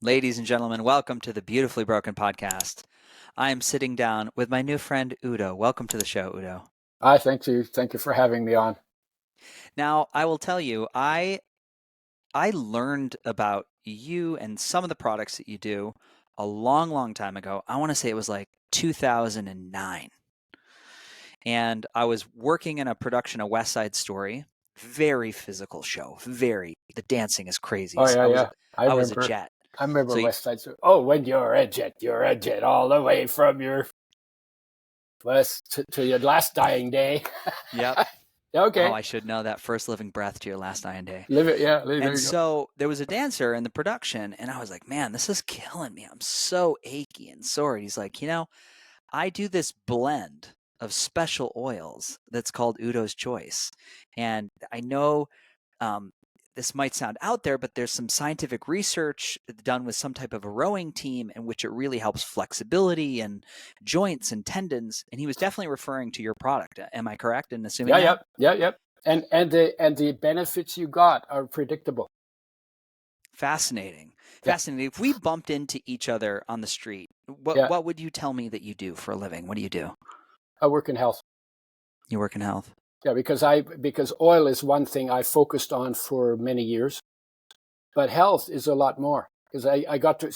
Ladies and gentlemen, welcome to the Beautifully Broken podcast. I am sitting down with my new friend Udo. Welcome to the show, Udo. Hi, thank you. Thank you for having me on. Now, I will tell you, I learned about you and some of the products that you do a long, long time ago. I want to say it was like 2009. And I was working in a production of West Side Story. Very physical show. Very. The dancing is crazy. Oh yeah, yeah. I I was a remember. jet. I remember So West Side Story. Oh, when you're a jet all the way from your west to your last dying day. yep. Oh, Okay, I should know that first living breath to your last dying day. live it. Yeah, there And you go. so there was a dancer in the production, and I was like, man, this is killing me. I'm so achy and sore. And he's like, I do this blend of special oils that's called Udo's Choice. And I know um, this might sound out there, but there's some scientific research done with some type of a rowing team in which it really helps flexibility and joints and tendons. And he was definitely referring to your product. Am I correct in assuming Yeah, that? yeah. And the benefits you got are predictable. Fascinating. Yeah, Fascinating. If we bumped into each other on the street, what yeah. what would you tell me that you do for a living? What do you do? I work in health. You work in health. Yeah, because oil is one thing I focused on for many years, but health is a lot more. Because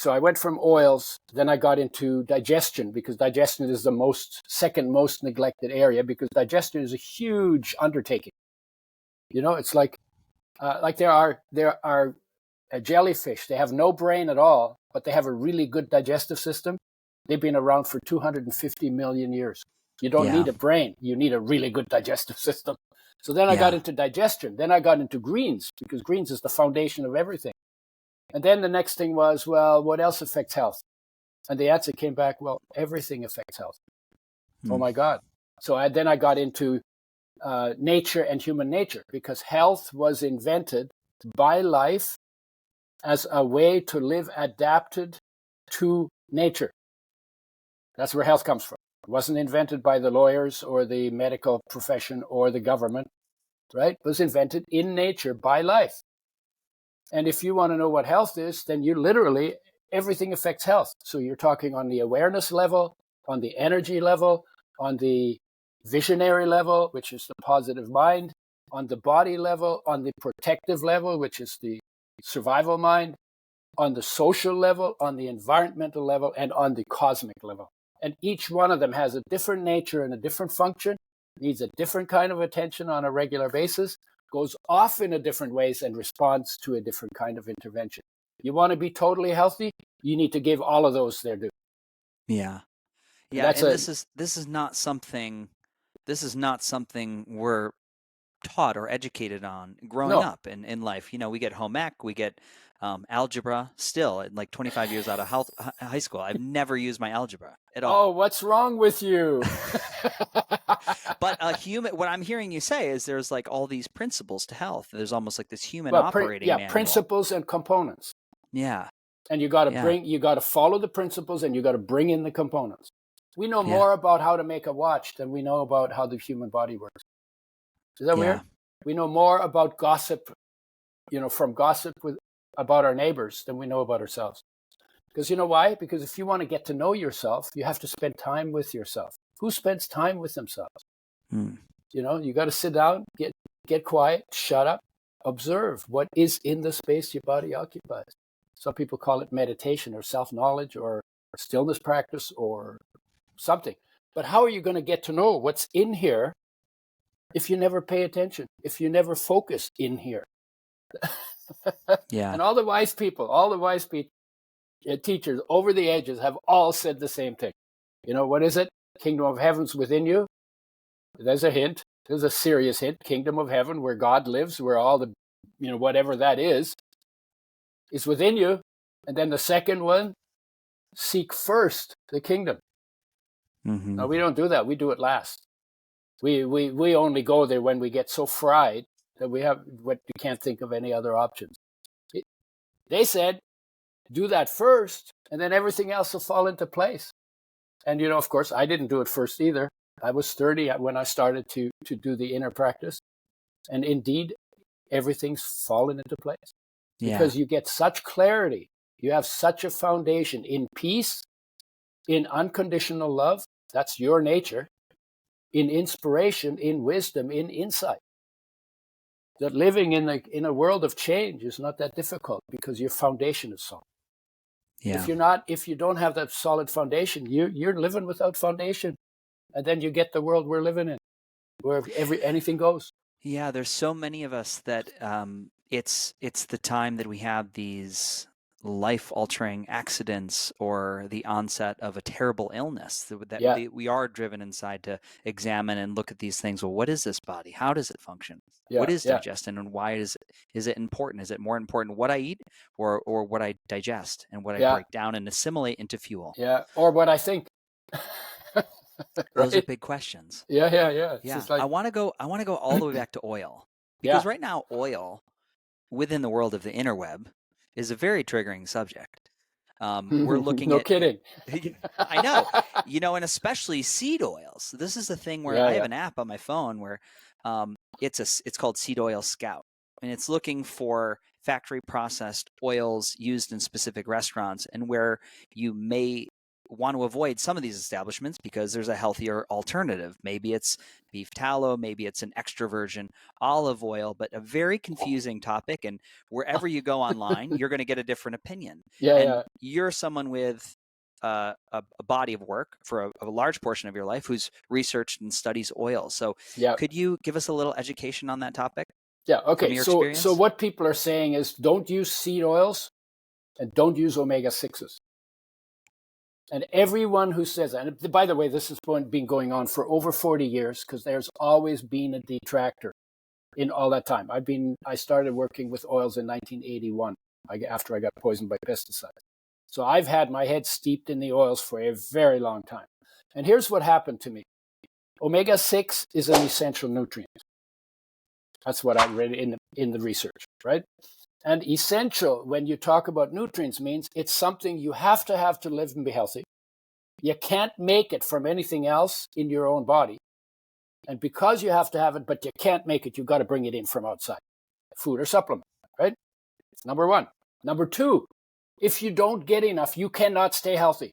I went from oils, then I got into digestion, because digestion is the second most neglected area, because digestion is a huge undertaking. It's like there are a jellyfish. They have no brain at all, but they have a really good digestive system. They've been around for 250 million years. You don't Yeah. need a brain. You need a really good digestive system. So then I got Yeah. into digestion. Then I got into greens, because greens is the foundation of everything. And then the next thing was, well, what else affects health? And the answer came back, well, everything affects health. Oh Hmm. my God. Then I got into nature and human nature, because health was invented by life as a way to live adapted to nature. That's where health comes from. It wasn't invented by the lawyers or the medical profession or the government, right? It was invented in nature by life. And if you want to know what health is, then everything affects health. So you're talking on the awareness level, on the energy level, on the visionary level, which is the positive mind, on the body level, on the protective level, which is the survival mind, on the social level, on the environmental level, and on the cosmic level. And each one of them has a different nature and a different function, needs a different kind of attention on a regular basis, goes off in a different ways, and responds to a different kind of intervention. You want to be totally healthy, you need to give all of those their due. Yeah. And Yeah. that's And a this is not something we're taught or educated on growing no. up in life. We get home ec, we get algebra still at like 25 years out of high school. I've never used my algebra at Oh, all. what's wrong with you? But what I'm hearing you say is there's like all these principles to health. There's almost like this human Well, operating yeah, manual. principles and components. Yeah. And you Yeah. got to follow the principles, and you got to bring in the components. We know Yeah. more about how to make a watch than we know about how the human body works. Is that Yeah. weird? We know more about gossip, from gossip about our neighbors than we know about ourselves. Because you know why? Because if you want to get to know yourself, you have to spend time with yourself. Who spends time with themselves? Hmm. You got to sit down, get quiet, shut up, observe what is in the space your body occupies. Some people call it meditation or self-knowledge or stillness practice or something. But how are you going to get to know what's in here if you never pay attention, if you never focus in here? Yeah. And all the wise teachers over the ages have all said the same thing. What is it? Kingdom of heaven's within you. There's a hint. There's a serious hint. Kingdom of heaven, where God lives, where all the, whatever that is within you. And then the second one, seek first the kingdom. Mm-hmm. No, we don't do that. We do it last. We only go there when we get so fried that we can't think of any other options. They said, do that first, and then everything else will fall into place. And, of course, I didn't do it first either. I was 30 when I started to do the inner practice. And indeed, everything's fallen into place Yeah. because you get such clarity You have such a foundation in peace, in unconditional love. That's your nature. In inspiration, in wisdom, in insight. That living in a world of change is not that difficult because your foundation is solid. Yeah. If you don't have that solid foundation, you're living without foundation, and then you get the world we're living in, where anything goes. Yeah, there's so many of us that it's the time that we have these life-altering accidents or the onset of a terrible illness Yeah, we are driven inside to examine and look at these things. Well, what is this body? How does it function? yeah, What is yeah, digestion, and why is it important? Is it more important what I eat or what I digest and what I yeah, break down and assimilate into fuel? yeah. Or what I think, Those are right? big questions. Yeah, yeah, yeah. It's Yeah, just like, I want to go all the way back to oil because yeah. right now oil within the world of the interweb is a very triggering subject. We're looking No at, kidding. I know, and especially seed oils. This is the thing where Yeah, I have yeah. an app on my phone where it's called Seed Oil Scout, and it's looking for factory processed oils used in specific restaurants and where you may want to avoid some of these establishments because there's a healthier alternative. Maybe it's beef tallow, maybe it's an extra virgin olive oil, but a very confusing topic. And wherever you go online, you're going to get a different opinion. Yeah, And yeah, you're someone with a body of work for a large portion of your life who's researched and studies oil. So yeah, could you give us a little education on that topic yeah. from Okay, your so experience? what people are saying is don't use seed oils and don't use omega-6s. And everyone who says that, and by the way, this has been going on for over 40 years because there's always been a detractor in all that time. I started working with oils in 1981 after I got poisoned by pesticides. So I've had my head steeped in the oils for a very long time. And here's what happened to me. Omega-6 is an essential nutrient. That's what I read in the research, right? And essential, when you talk about nutrients, means it's something you have to live and be healthy. You can't make it from anything else in your own body. And because you have to have it, but you can't make it, you've got to bring it in from outside, food or supplement, right? It's number one. Number two, if you don't get enough, you cannot stay healthy.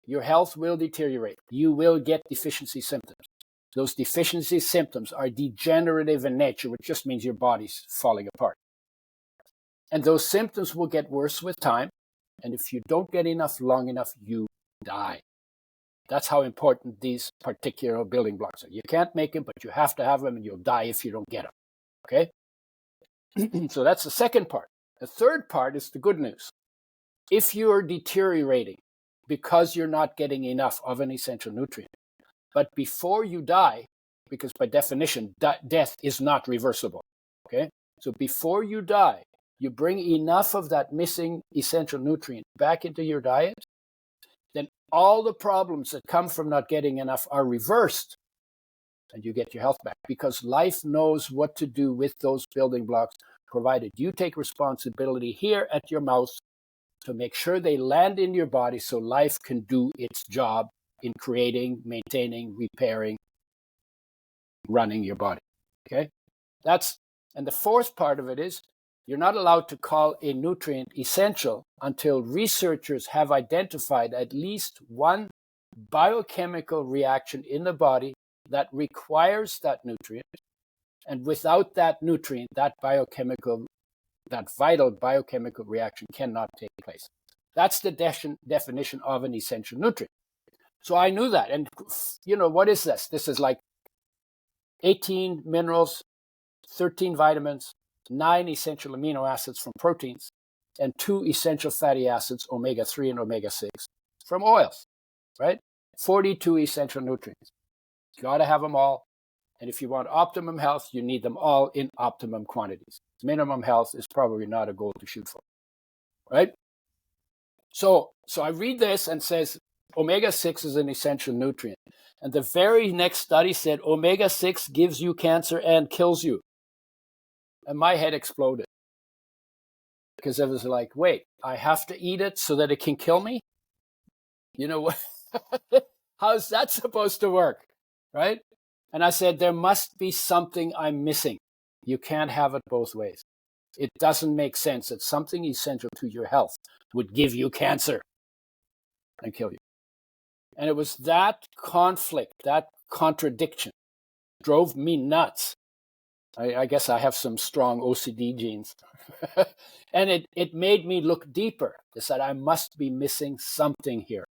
Your health will deteriorate. You will get deficiency symptoms. Those deficiency symptoms are degenerative in nature, which just means your body's falling apart. And those symptoms will get worse with time. And if you don't get enough long enough, you die. That's how important these particular building blocks are. You can't make them, but you have to have them, and you'll die if you don't get them. Okay? So that's the second part. The third part is the good news. If you are deteriorating because you're not getting enough of an essential nutrient, but before you die, because by definition, death is not reversible. Okay? So before you die, you bring enough of that missing essential nutrient back into your diet, then all the problems that come from not getting enough are reversed and you get your health back because life knows what to do with those building blocks, provided you take responsibility here at your mouth to make sure they land in your body so life can do its job in creating, maintaining, repairing, running your body. Okay? And the fourth part of it is you're not allowed to call a nutrient essential until researchers have identified at least one biochemical reaction in the body that requires that nutrient. And without that nutrient, that vital biochemical reaction cannot take place. That's the definition of an essential nutrient. So I knew that. And, what is this? This is like 18 minerals, 13 vitamins, 9 essential amino acids from proteins, and 2 essential fatty acids, omega-3 and omega-6, from oils, right? 42 essential nutrients. You got to have them all. And if you want optimum health, you need them all in optimum quantities. Minimum health is probably not a goal to shoot for, right? So I read this and says omega-6 is an essential nutrient. And the very next study said omega-6 gives you cancer and kills you. And my head exploded because I was like, wait, I have to eat it so that it can kill me? You know what? How's that supposed to work? Right? And I said, there must be something I'm missing. You can't have it both ways. It doesn't make sense that something essential to your health would give you cancer and kill you. And it was that conflict, that contradiction, drove me nuts. I guess I have some strong OCD genes. And it made me look deeper. It said, I must be missing something here.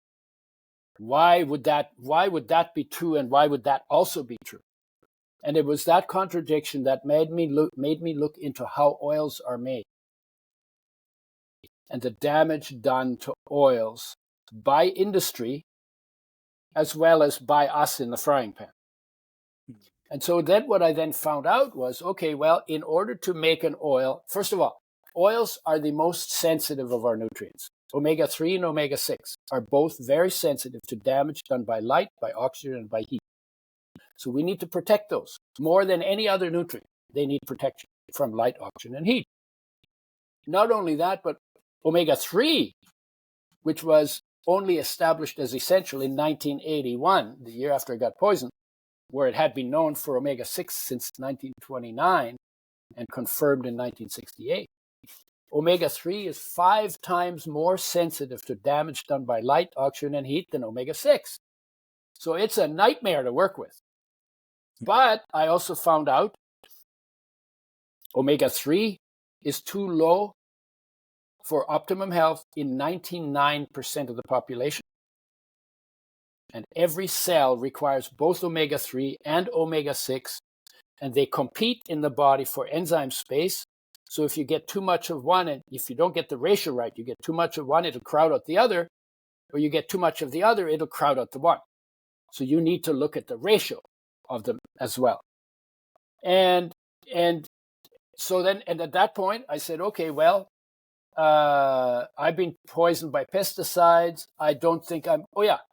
Why would that be true, and why would that also be true? And it was that contradiction that made me look into how oils are made and the damage done to oils by industry as well as by us in the frying pan. And so then what I then found out was, okay, well, in order to make an oil, first of all, oils are the most sensitive of our nutrients. Omega-3 and omega-6 are both very sensitive to damage done by light, by oxygen, and by heat. So we need to protect those. More than any other nutrient, they need protection from light, oxygen, and heat. Not only that, but omega-3, which was only established as essential in 1981, the year after I got poisoned, where it had been known for omega-6 since 1929 and confirmed in 1968. Omega-3 is 5 times more sensitive to damage done by light, oxygen, and heat than omega-6. So it's a nightmare to work with. But I also found out omega-3 is too low for optimum health in 99% of the population. And every cell requires both omega-3 and omega-6, and they compete in the body for enzyme space. So if you get too much of one, and if you don't get the ratio right, you get too much of one, it'll crowd out the other, or you get too much of the other, it'll crowd out the one. So you need to look at the ratio of them as well. And so then, and at that point, I said, okay, well, I've been poisoned by pesticides. I don't think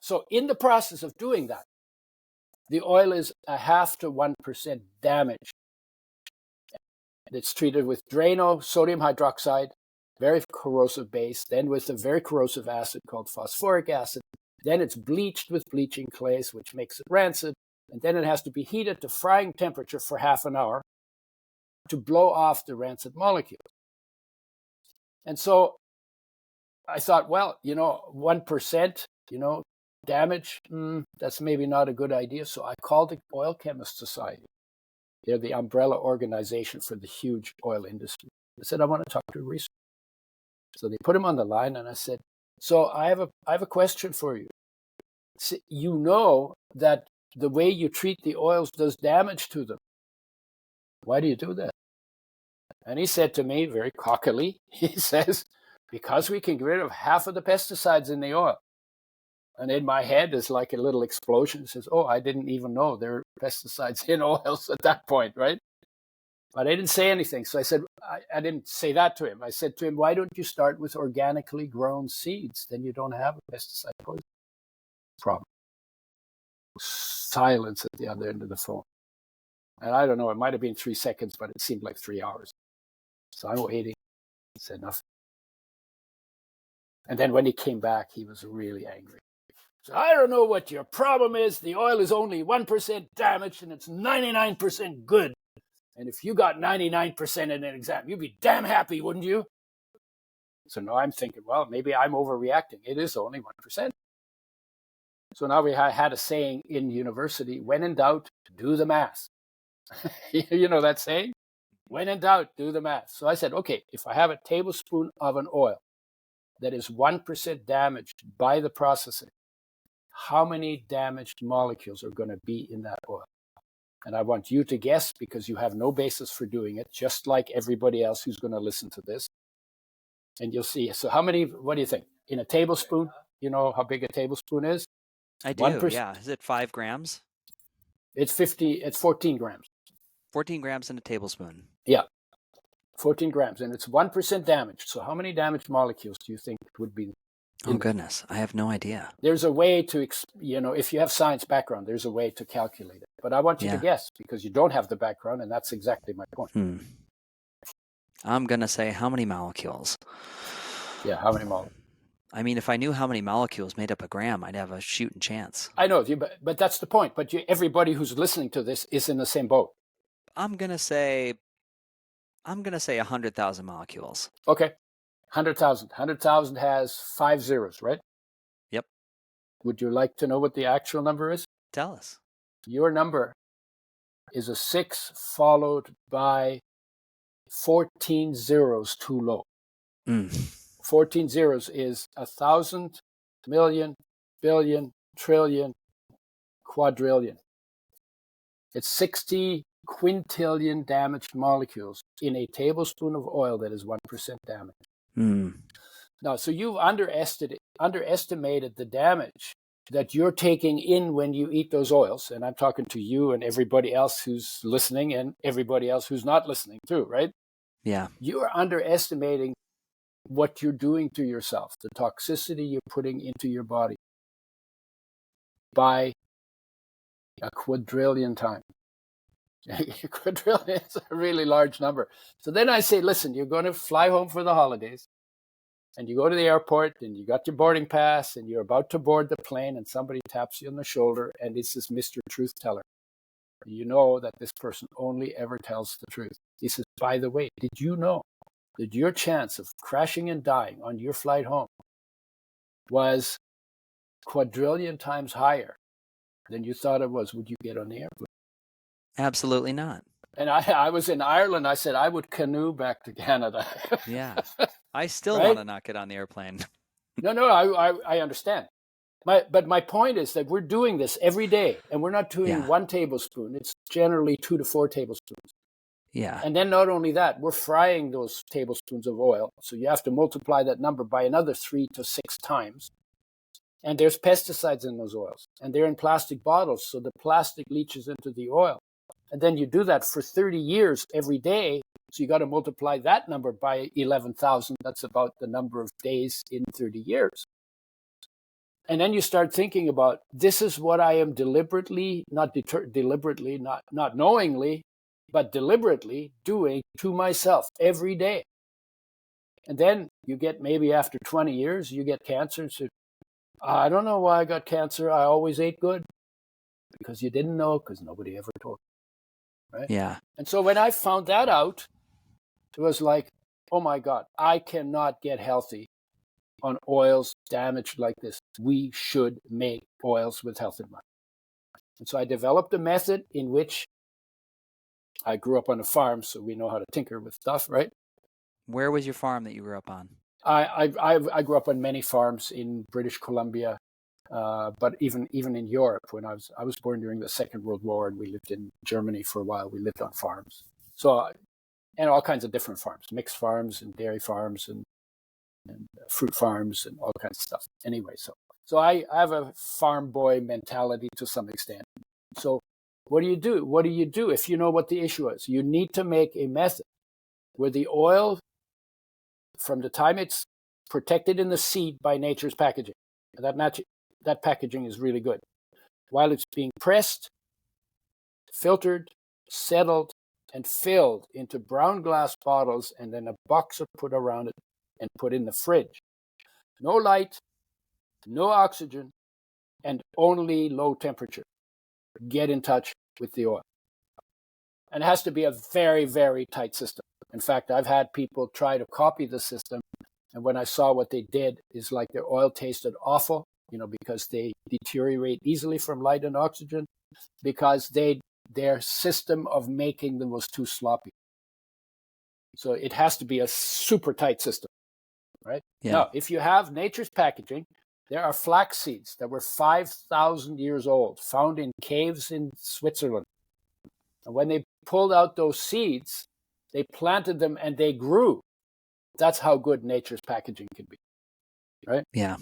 so in the process of doing that, the oil is 0.5 to 1% damaged. It's treated with Drano, sodium hydroxide, very corrosive base, then with a very corrosive acid called phosphoric acid. Then it's bleached with bleaching clays, which makes it rancid. And then it has to be heated to frying temperature for half an hour to blow off the rancid molecules. And so I thought, well, 1%, damage, that's maybe not a good idea. So I called the Oil Chemist Society. They're the umbrella organization for the huge oil industry. I said, I want to talk to a researcher. So they put him on the line, and I said, so I have a question for you. So you know that the way you treat the oils does damage to them. Why do you do that? And he said to me very cockily, he says, because we can get rid of half of the pesticides in the oil. And in my head, there's like a little explosion. It says, oh, I didn't even know there were pesticides in oils at that point, right? But I didn't say anything. So I said, I didn't say that to him. I said to him, why don't you start with organically grown seeds? Then you don't have a pesticide poison problem. Silence at the other end of the phone. And I don't know, it might have been 3 seconds, but it seemed like 3 hours. So I'm waiting. He said nothing. And then when he came back, he was really angry. So I don't know what your problem is. The oil is only 1% damaged and it's 99% good. And if you got 99% in an exam, you'd be damn happy, wouldn't you? So now I'm thinking, well, maybe I'm overreacting. It is only 1%. So now we had a saying in university, when in doubt, do the math. You know that saying? When in doubt, do the math. So I said, okay, if I have a tablespoon of an oil that is 1% damaged by the processing, how many damaged molecules are going to be in that oil? And I want you to guess, because you have no basis for doing it, just like everybody else who's going to listen to this. And you'll see. So how many, what do you think? In a tablespoon, you know how big a tablespoon is? I do, 1%. Yeah. Is it 5 grams? It's 14 grams. 14 grams in a tablespoon. Yeah, 14 grams. And it's 1% damaged. So how many damaged molecules do you think would be? Oh, goodness. I have no idea. There's a way to, if you have science background, there's a way to calculate it. But I want you to guess, because you don't have the background, and that's exactly my point. I'm going to say how many molecules? Yeah, how many molecules? I mean, if I knew how many molecules made up a gram, I'd have a shooting chance. I know, but that's the point. But everybody who's listening to this is in the same boat. I'm going to say I'm going to say 100,000 molecules. Okay, 100,000. 100,000 has 5 zeros, right? Yep. Would you like to know what the actual number is? Tell us. Your number is a 6 followed by 14 zeros too low. 14 zeros is 1,000, million, billion, trillion, quadrillion. It's 60 quintillion damaged molecules in a tablespoon of oil that is 1% damage. Now, so you've underestimated the damage that you're taking in when you eat those oils. And I'm talking to you and everybody else who's listening and everybody else who's not listening too, right? Yeah. You are underestimating what you're doing to yourself, the toxicity you're putting into your body by a quadrillion times. A quadrillion is a really large number. So then I say, listen, you're going to fly home for the holidays and you go to the airport and you got your boarding pass and you're about to board the plane and somebody taps you on the shoulder and this is Mr. Truth Teller. You know that this person only ever tells the truth. He says, by the way, did you know that your chance of crashing and dying on your flight home was quadrillion times higher than you thought it was? Would you get on the airplane? Absolutely not. And I was in Ireland. I said I would canoe back to Canada. Yeah. I still Right? want to not get on the airplane. No, I understand. But my point is that we're doing this every day, and we're not doing 1 tablespoon. It's generally 2 to 4 tablespoons. Yeah. And then not only that, we're frying those tablespoons of oil. So you have to multiply that number by another 3 to 6 times. And there's pesticides in those oils. And they're in plastic bottles, so the plastic leaches into the oil. And then you do that for 30 years every day. So you got to multiply that number by 11,000. That's about the number of days in 30 years. And then you start thinking about, this is what I am deliberately, not knowingly, but deliberately doing to myself every day. And then you get, maybe after 20 years, you get cancer and say, I don't know why I got cancer. I always ate good. Because you didn't know, because nobody ever told you. Right? Yeah. And so when I found that out, it was like, oh my God, I cannot get healthy on oils damaged like this. We should make oils with health in mind. And so I developed a method in which I grew up on a farm, so we know how to tinker with stuff, right? Where was your farm that you grew up on? I grew up on many farms in British Columbia, but even in Europe. When I was born during the Second World War, and we lived in Germany for a while. We lived on farms, and all kinds of different farms, mixed farms and dairy farms and fruit farms and all kinds of stuff. Anyway, so I have a farm boy mentality to some extent. So what do you do? What do you do if you know what the issue is? You need to make a method where the oil, from the time it's protected in the seed by nature's packaging, that packaging is really good. While it's being pressed, filtered, settled, and filled into brown glass bottles, and then a box are put around it and put in the fridge. No light, no oxygen, and only low temperature. Get in touch with the oil. And it has to be a very, very tight system. In fact, I've had people try to copy the system, and when I saw what they did, is like their oil tasted awful, because they deteriorate easily from light and oxygen, because their system of making them was too sloppy. So it has to be a super tight system, right? Yeah. Now, if you have nature's packaging, there are flax seeds that were 5,000 years old, found in caves in Switzerland. And when they pulled out those seeds, they planted them and they grew. That's how good nature's packaging can be, right? Yeah.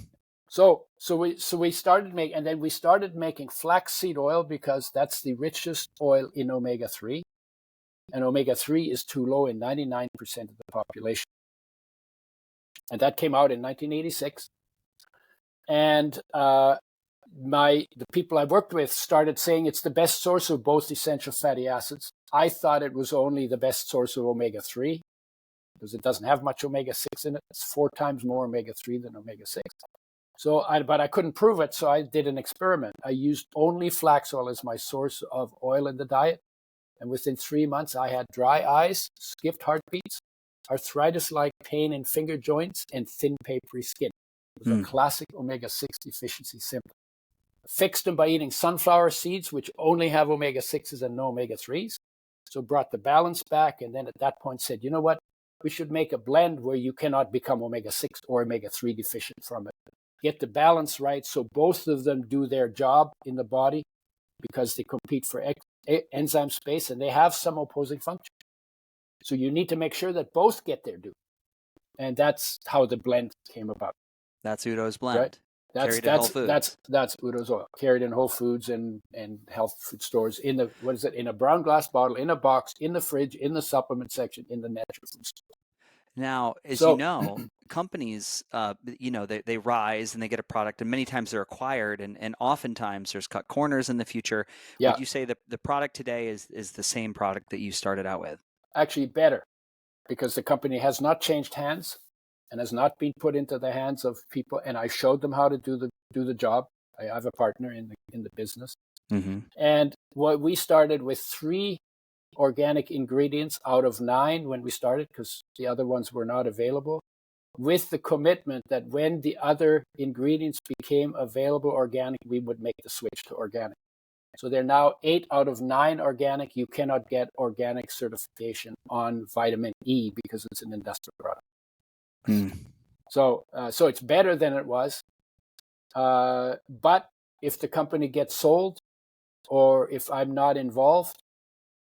So we started making flaxseed oil, because that's the richest oil in omega-3, and omega-3 is too low in 99% of the population. And that came out in 1986. And the people I worked with started saying it's the best source of both essential fatty acids. I thought it was only the best source of omega-3, because it doesn't have much omega-6 in it. It's 4 times more omega-3 than omega-6. But I couldn't prove it, so I did an experiment. I used only flax oil as my source of oil in the diet. And within 3 months, I had dry eyes, skipped heartbeats, arthritis-like pain in finger joints, and thin, papery skin. It was a classic omega-6 deficiency symptom. Fixed them by eating sunflower seeds, which only have omega-6s and no omega-3s. So brought the balance back, and then at that point said, you know what? We should make a blend where you cannot become omega-6 or omega-3 deficient from it. Get the balance right so both of them do their job in the body, because they compete for enzyme space and they have some opposing function. So you need to make sure that both get their due. And that's how the blend came about. That's Udo's blend. Right? Carried in Whole Foods. That's Udo's oil. Carried in Whole Foods and health food stores in the, what is it, in a brown glass bottle, in a box, in the fridge, in the supplement section, in the natural food store. Now, as you know, companies, they rise and they get a product, and many times they're acquired, and oftentimes there's cut corners in the future. Yeah. Would you say that the product today is the same product that you started out with? Actually, better, because the company has not changed hands and has not been put into the hands of people. And I showed them how to do the job. I have a partner in the business, and what we started with 3 organic ingredients out of 9 when we started, because the other ones were not available, with the commitment that when the other ingredients became available organic, we would make the switch to organic. So they're now 8 out of 9 organic. You cannot get organic certification on vitamin E because it's an industrial product. So it's better than it was. But if the company gets sold, or if I'm not involved,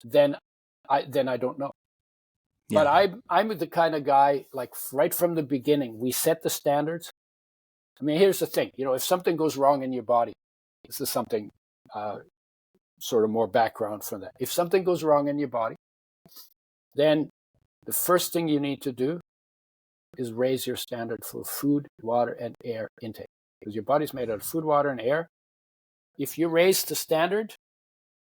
then I don't know. Yeah. But I'm the kind of guy, like right from the beginning, we set the standards. I mean, here's the thing, if something goes wrong in your body, this is something sort of more background for that. If something goes wrong in your body, then the first thing you need to do is raise your standard for food, water, and air intake, because your body's made out of food, water, and air. If you raise the standard,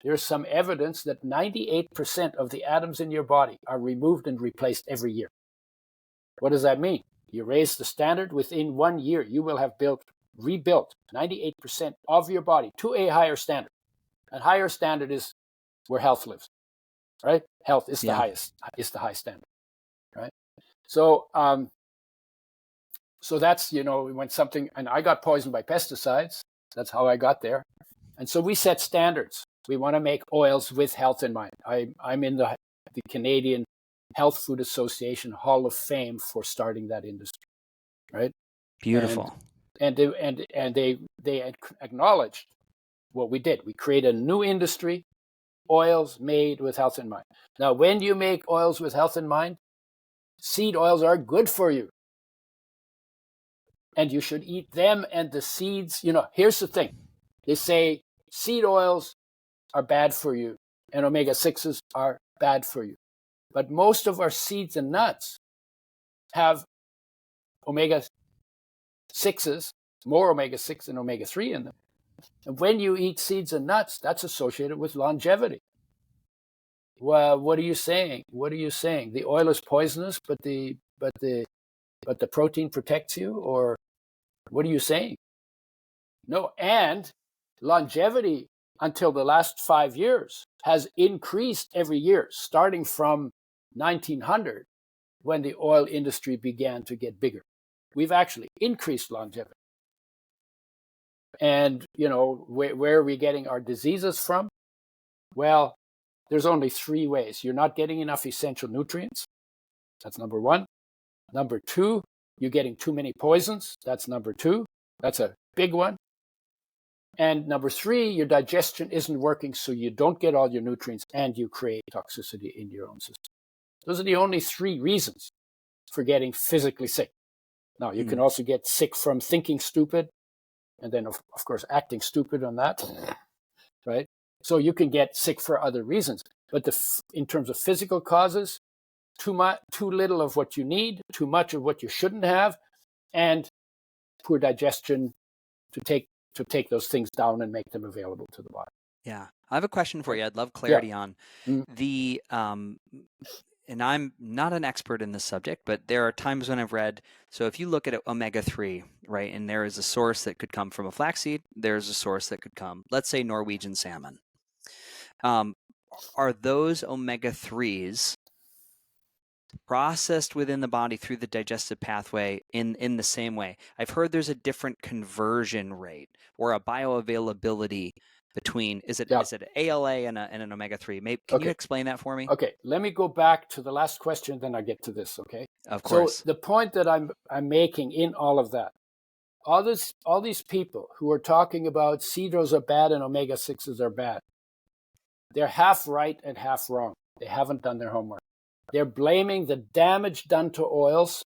there's some evidence that 98% of the atoms in your body are removed and replaced every year. What does that mean? You raise the standard, within 1 year, you will have rebuilt 98% of your body to a higher standard. And higher standard is where health lives, right? Health is the highest, is the high standard, right? So, so that's, when something, and I got poisoned by pesticides. That's how I got there. And so we set standards. We want to make oils with health in mind. I'm in the Canadian Health Food Association Hall of Fame for starting that industry, right? Beautiful. And they acknowledged what we did. We created a new industry, oils made with health in mind. Now, when you make oils with health in mind, seed oils are good for you. And you should eat them and the seeds. Here's the thing. They say seed oils are bad for you and omega-6s are bad for you. But most of our seeds and nuts have omega-6s, more omega-6 than omega-3 in them. And when you eat seeds and nuts, that's associated with longevity. Well, what are you saying? What are you saying? The oil is poisonous, but the protein protects you? Or what are you saying? No, and longevity until the last 5 years has increased every year, starting from 1900, when the oil industry began to get bigger. We've actually increased longevity. And, where are we getting our diseases from? Well, there's only 3 ways. You're not getting enough essential nutrients. That's number 1. Number 2, you're getting too many poisons. That's number 2. That's a big one. And number 3, your digestion isn't working, so you don't get all your nutrients and you create toxicity in your own system. Those are the only 3 reasons for getting physically sick. Now, you can also get sick from thinking stupid, and then, of course, acting stupid on that, right? So you can get sick for other reasons. But in terms of physical causes, too little of what you need, too much of what you shouldn't have, and poor digestion to take those things down and make them available to the body. Yeah. I have a question for you. I'd love clarity on the, and I'm not an expert in this subject, but there are times when I've read, so if you look at omega-3, right, and there is a source that could come from a flaxseed, there's a source that could come, let's say Norwegian salmon. are those omega-3s processed within the body through the digestive pathway in the same way? I've heard there's a different conversion rate or a bioavailability between, is it Yeah. ALA and an omega-3? Can you Okay. explain that for me? Okay, let me go back to the last question, then I get to this, okay? Of So course. the point that I'm making in all of that, all these people who are talking about seed oils are bad and omega-6s are bad, they're half right and half wrong. They haven't done their homework. They're blaming the damage done to oils.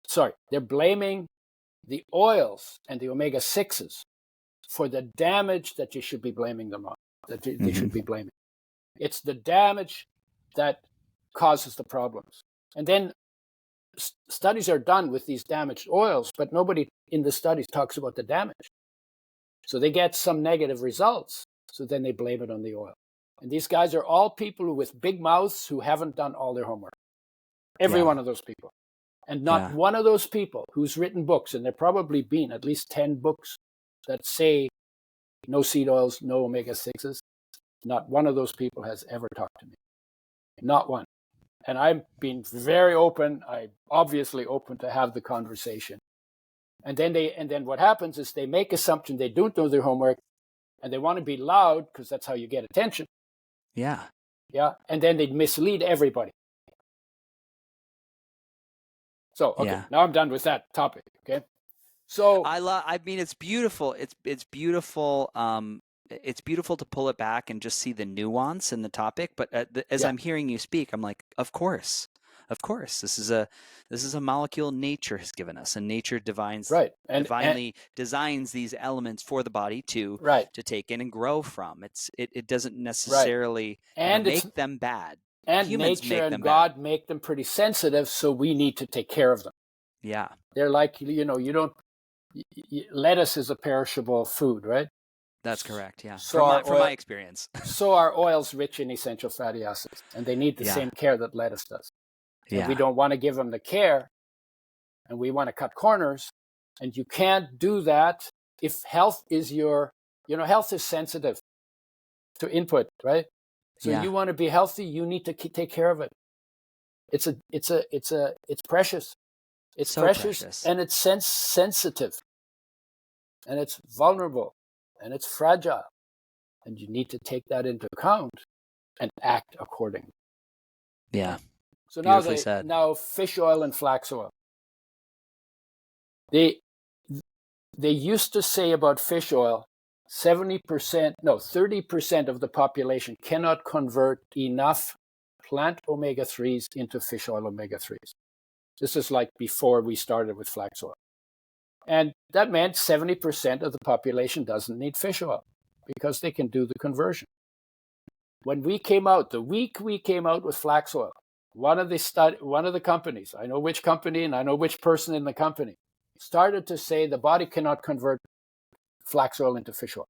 Sorry, they're blaming the oils and the omega-6s for the damage that you should be blaming them on, that they should be blaming. It's the damage that causes the problems. And then studies are done with these damaged oils, but nobody in the studies talks about the damage. So they get some negative results. So then they blame it on the oil. And these guys are all people with big mouths who haven't done all their homework. Every one of those people. And not one of those people who's written books, and there probably been at least 10 books that say no seed oils, no omega-6s. Not one of those people has ever talked to me. Not one. And I've been very open. I'm obviously open to have the conversation. And then what happens is they make assumptions. They don't know their homework, and they want to be loud because that's how you get attention. Yeah. Yeah. And then they mislead everybody. So, okay, now I'm done with that topic. Okay. So I mean, it's beautiful. It's beautiful. It's beautiful to pull it back and just see the nuance in the topic. But as I'm hearing you speak, I'm like, of course. This is a molecule nature has given us, and nature divinely designs these elements for the body to take in and grow from. It doesn't necessarily make them bad. And humans nature make and them God bad. make them pretty sensitive, so we need to take care of them. Yeah. They're like, lettuce is a perishable food, right? That's correct, yeah. So From my experience. So are oils rich in essential fatty acids, and they need the same care that lettuce does. And we don't want to give them the care, and we want to cut corners, and you can't do that if health is health is sensitive to input, right? So you want to be healthy, you need to take care of it. It's precious. It's so precious, and it's sensitive, and it's vulnerable, and it's fragile, and you need to take that into account and act accordingly. Yeah. So now fish oil and flax oil. They used to say about fish oil, 30% of the population cannot convert enough plant omega-3s into fish oil omega-3s. This is like before we started with flax oil. And that meant 70% of the population doesn't need fish oil because they can do the conversion. When we came out, the week we came out with flax oil, one of the companies, I know which company and I know which person in the company, started to say the body cannot convert flax oil into fish oil.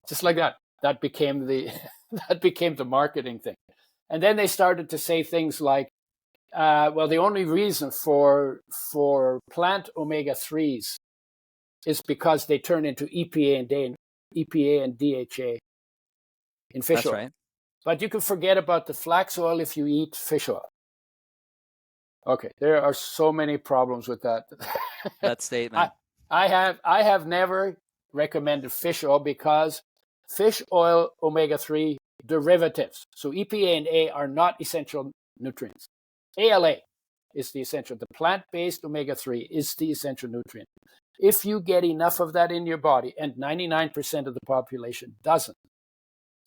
Just like that. That became the marketing thing. And then they started to say things like, the only reason for plant omega-3s is because they turn into EPA and DHA in fish oil. Right. But you can forget about the flax oil if you eat fish oil. Okay, there are so many problems with that. That statement. I have never recommended fish oil because fish oil omega-3 derivatives, so EPA and A, are not essential nutrients. ALA is the essential. The plant-based omega-3 is the essential nutrient. If you get enough of that in your body, and 99% of the population doesn't,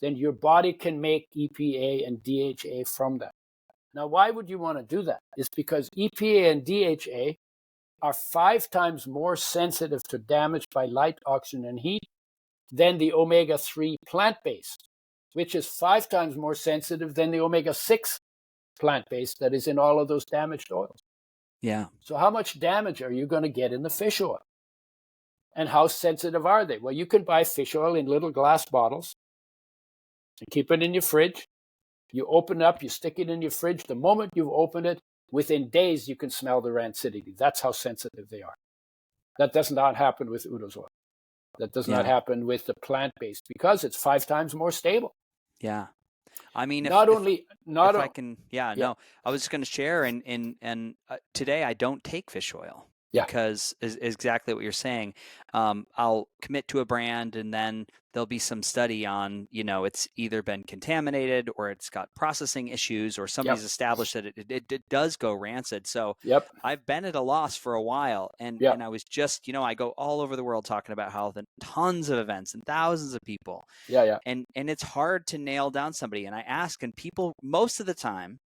then your body can make EPA and DHA from that. Now, why would you want to do that? It's because EPA and DHA are 5 times more sensitive to damage by light, oxygen, and heat than the omega-3 plant-based, which is 5 times more sensitive than the omega-6 plant-based that is in all of those damaged oils. Yeah. So how much damage are you going to get in the fish oil? And how sensitive are they? Well, you can buy fish oil in little glass bottles and keep it in your fridge. You open it up, you stick it in your fridge. The moment you've opened it, within days, you can smell the rancidity. That's how sensitive they are. That does not happen with Udo's oil. That does not Yeah. happen with the plant-based because it's 5 times more stable. Yeah. I mean, Not only, if not I o- can, yeah, yeah, no, I was just going to share, and today I don't take fish oil yeah, because is exactly what you're saying. I'll commit to a brand, and then there'll be some study on, it's either been contaminated or it's got processing issues, or yep, somebody's established that it does go rancid. So yep, I've been at a loss for a while, and yep, I was just, I go all over the world talking about health and tons of events and thousands of people, yeah, yeah, and it's hard to nail down somebody. And I ask, and people most of the time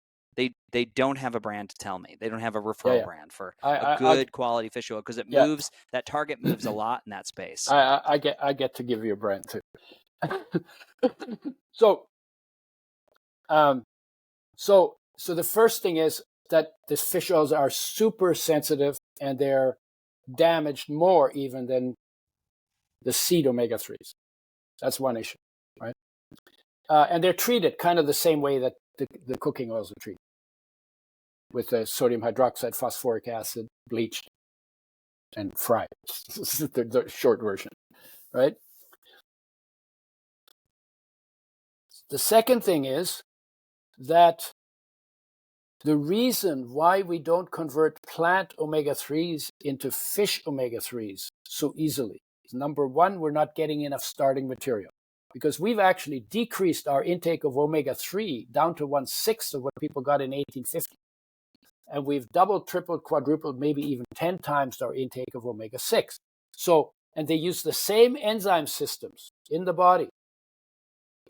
they don't have a brand to tell me. They don't have a yeah, referral yeah. brand for a I good quality fish oil, because yeah, that target moves a lot in that space. I get to give you a brand too. So, um, so the first thing is that the fish oils are super sensitive and they're damaged more even than the seed omega-3s. That's one issue, right? And they're treated kind of the same way that the cooking oils are treated, with the sodium hydroxide, phosphoric acid, bleached, and fried. the short version, right? The second thing is that the reason why we don't convert plant omega-3s into fish omega-3s so easily is, number one, we're not getting enough starting material, because we've actually decreased our intake of omega-3 down to 1/6 of what people got in 1850. And we've doubled, tripled, quadrupled, maybe even 10 times our intake of omega-6. So, and they use the same enzyme systems in the body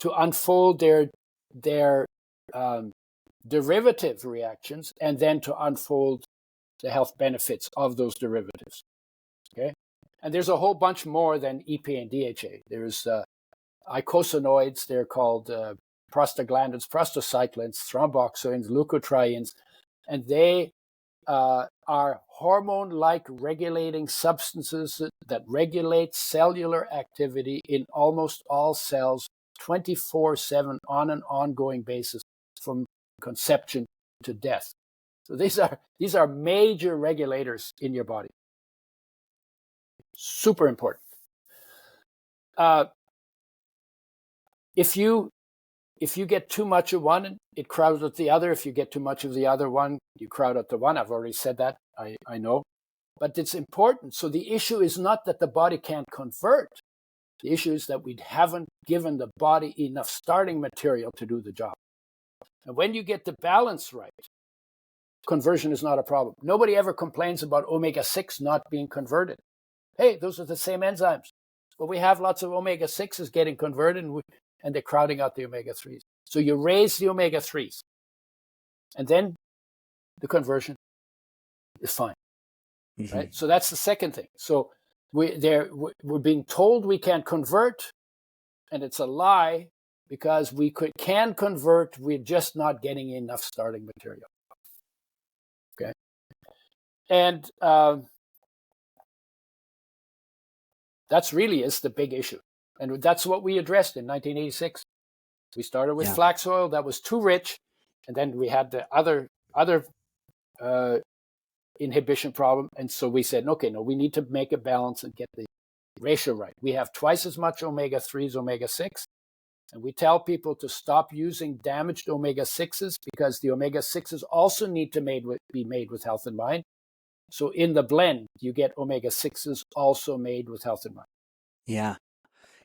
to unfold their derivative reactions, and then to unfold the health benefits of those derivatives. Okay, and there's a whole bunch more than EPA and DHA. There's eicosanoids. They're called prostaglandins, prostacyclins, thromboxanes, leukotrienes, and they are hormone-like regulating substances that regulate cellular activity in almost all cells 24/7 on an ongoing basis from conception to death. So these are major regulators in your body. Super important. If you get too much of one, it crowds out the other. If you get too much of the other one, you crowd out the one. I've already said that. I know. But it's important. So the issue is not that the body can't convert. The issue is that we haven't given the body enough starting material to do the job. And when you get the balance right, conversion is not a problem. Nobody ever complains about omega-6 not being converted. Hey, those are the same enzymes. But we have lots of omega-6s getting converted, and they're crowding out the omega-3s. So you raise the omega-3s, and then the conversion is fine. Mm-hmm. Right? So that's the second thing. So we're being told we can't convert, and it's a lie, because we can convert. We're just not getting enough starting material. Okay, and that's really is the big issue, and that's what we addressed in 1986. We started with flax oil that was too rich, and then we had the other inhibition problem, and so we said, okay, no, we need to make a balance and get the ratio right. We have twice as much omega-3s, omega-6, and we tell people to stop using damaged omega-6s, because the omega-6s also need to be made with health in mind. So in the blend, you get omega-6s also made with health in mind. Yeah.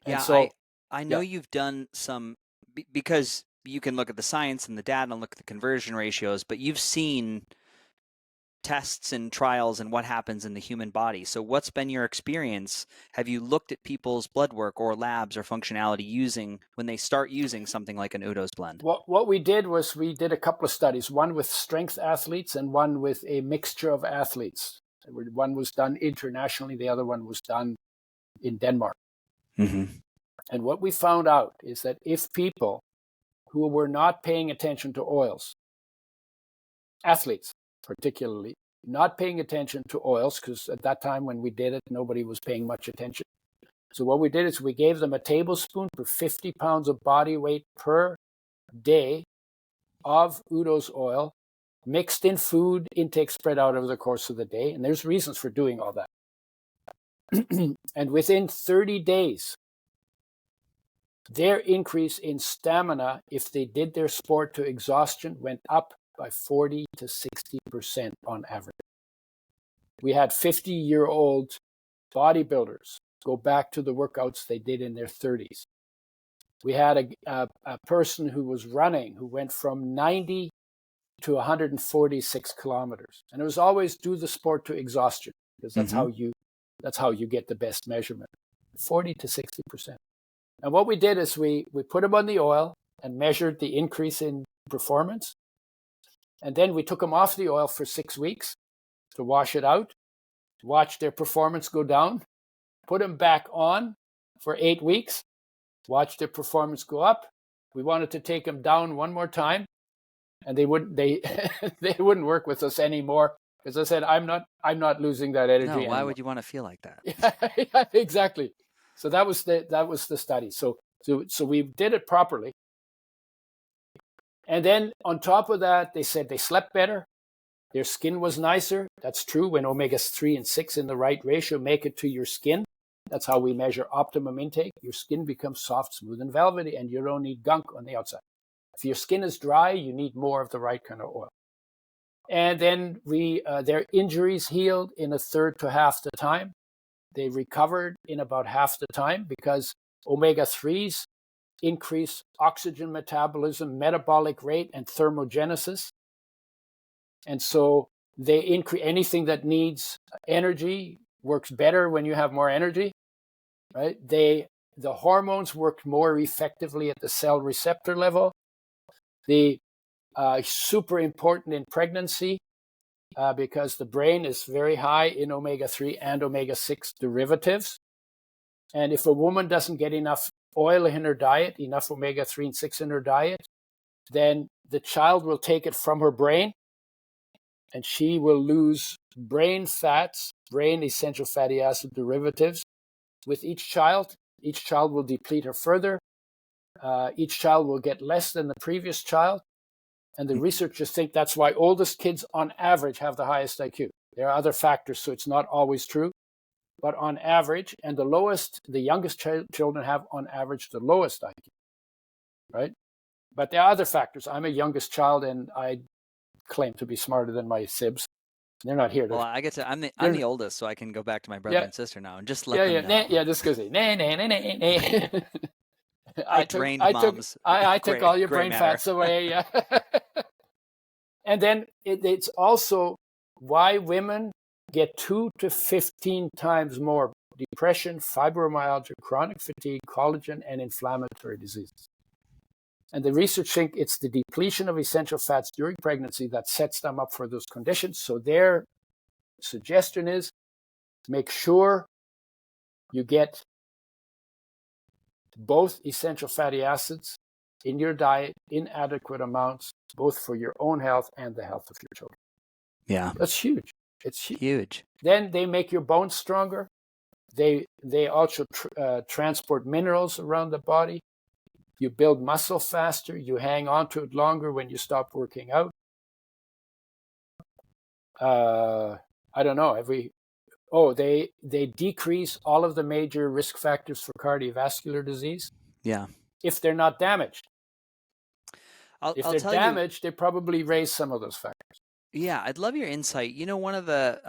And Yeah, so, I know yeah, you've done some, because you can look at the science and the data and look at the conversion ratios, but you've seen tests and trials and what happens in the human body. So what's been your experience? Have you looked at people's blood work or labs or functionality when they start using something like an Udo's blend? what we did was we did a couple of studies, one with strength athletes and one with a mixture of athletes. One was done internationally, the other one was done in Denmark. Mm-hmm. And what we found out is that if people who were not paying attention to oils, athletes particularly, not paying attention to oils, because at that time when we did it, nobody was paying much attention. So what we did is we gave them a tablespoon per 50 pounds of body weight per day of Udo's oil, mixed in food intake spread out over the course of the day. And there's reasons for doing all that. And within 30 days, their increase in stamina, if they did their sport to exhaustion, went up by 40 to 60% on average. We had 50-year-old bodybuilders go back to the workouts they did in their 30s. We had a person who was running who went from 90 to 146 kilometers. And it was always do the sport to exhaustion, because that's how you get the best measurement. 40 to 60%. And what we did is we put them on the oil and measured the increase in performance. And then we took them off the oil for 6 weeks to wash it out, watch their performance go down, put them back on for 8 weeks, watch their performance go up. We wanted to take them down one more time, and they wouldn't work with us anymore, because I said, I'm not losing that energy. No, why anymore. would you want to feel like that? Yeah, exactly. So that was the study. So we did it properly. And then on top of that, they said they slept better. Their skin was nicer. That's true. When omega-3 and 6 in the right ratio make it to your skin, that's how we measure optimum intake. Your skin becomes soft, smooth, and velvety, and you don't need gunk on the outside. If your skin is dry, you need more of the right kind of oil. And then their injuries healed in a third to half the time. They recovered in about half the time, because omega-3s increase oxygen metabolism, metabolic rate, and thermogenesis. And so they increase anything that needs energy works better when you have more energy, right? The hormones work more effectively at the cell receptor level. The super important in pregnancy, because the brain is very high in omega-3 and omega-6 derivatives. And if a woman doesn't get enough oil in her diet, enough omega-3 and 6 in her diet, then the child will take it from her brain, and she will lose brain fats, brain essential fatty acid derivatives. With each child will deplete her further. Each child will get less than the previous child. And the researchers think that's why oldest kids on average have the highest IQ. There are other factors, so it's not always true. But on average, and the youngest children have on average the lowest IQ, right? But there are other factors. I'm a youngest child, and I claim to be smarter than my sibs. They're not here. Well, I'm the oldest, so I can go back to my brother and sister now and just let them know. Yeah, just go say, nay. I drained mom's. I took all your brain fats away. Yeah. And then it's also why women get 2 to 15 times more depression, fibromyalgia, chronic fatigue, collagen, and inflammatory diseases. And the research think it's the depletion of essential fats during pregnancy that sets them up for those conditions. So their suggestion is make sure you get both essential fatty acids in your diet in adequate amounts, both for your own health and the health of your children. Yeah. That's huge. It's huge. Then they make your bones stronger. They also transport minerals around the body. You build muscle faster. You hang on to it longer when you stop working out. I don't know. They decrease all of the major risk factors for cardiovascular disease. Yeah. If they're not damaged. If they're damaged, they probably raise some of those factors. Yeah, I'd love your insight. You know, one of the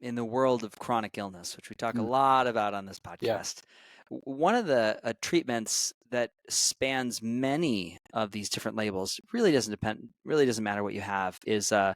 in the world of chronic illness, which we talk a lot about on this podcast, one of the treatments that spans many of these different labels really doesn't matter what you have, is the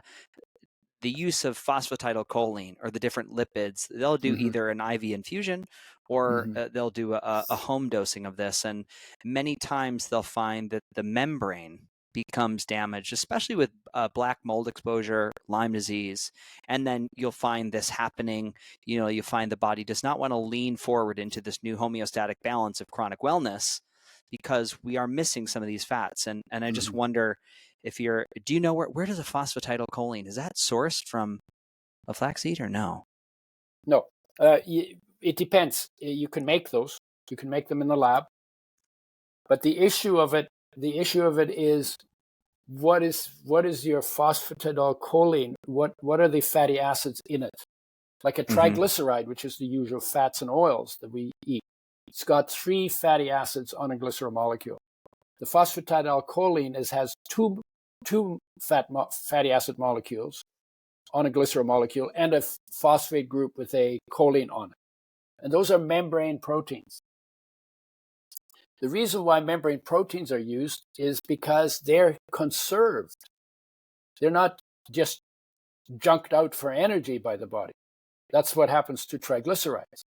use of phosphatidylcholine or the different lipids. They'll do either an IV infusion or they'll do a home dosing of this. And many times they'll find that the membrane becomes damaged, especially with black mold exposure, Lyme disease. And then you'll find this happening. You find the body does not want to lean forward into this new homeostatic balance of chronic wellness because we are missing some of these fats. And I just wonder do you know where does a phosphatidylcholine, is that sourced from a flaxseed or no? No, it depends. You can make those. You can make them in the lab. But the issue of it is what is your phosphatidylcholine? What are the fatty acids in it? like a Mm-hmm. triglyceride, which is the usual fats and oils that we eat. It's got 3 fatty acids on a glycerol molecule. The phosphatidylcholine has two fatty acid molecules on a glycerol molecule and a phosphate group with a choline on it. And those are membrane proteins. The reason why membrane proteins are used is because they're conserved. They're not just junked out for energy by the body. That's what happens to triglycerides.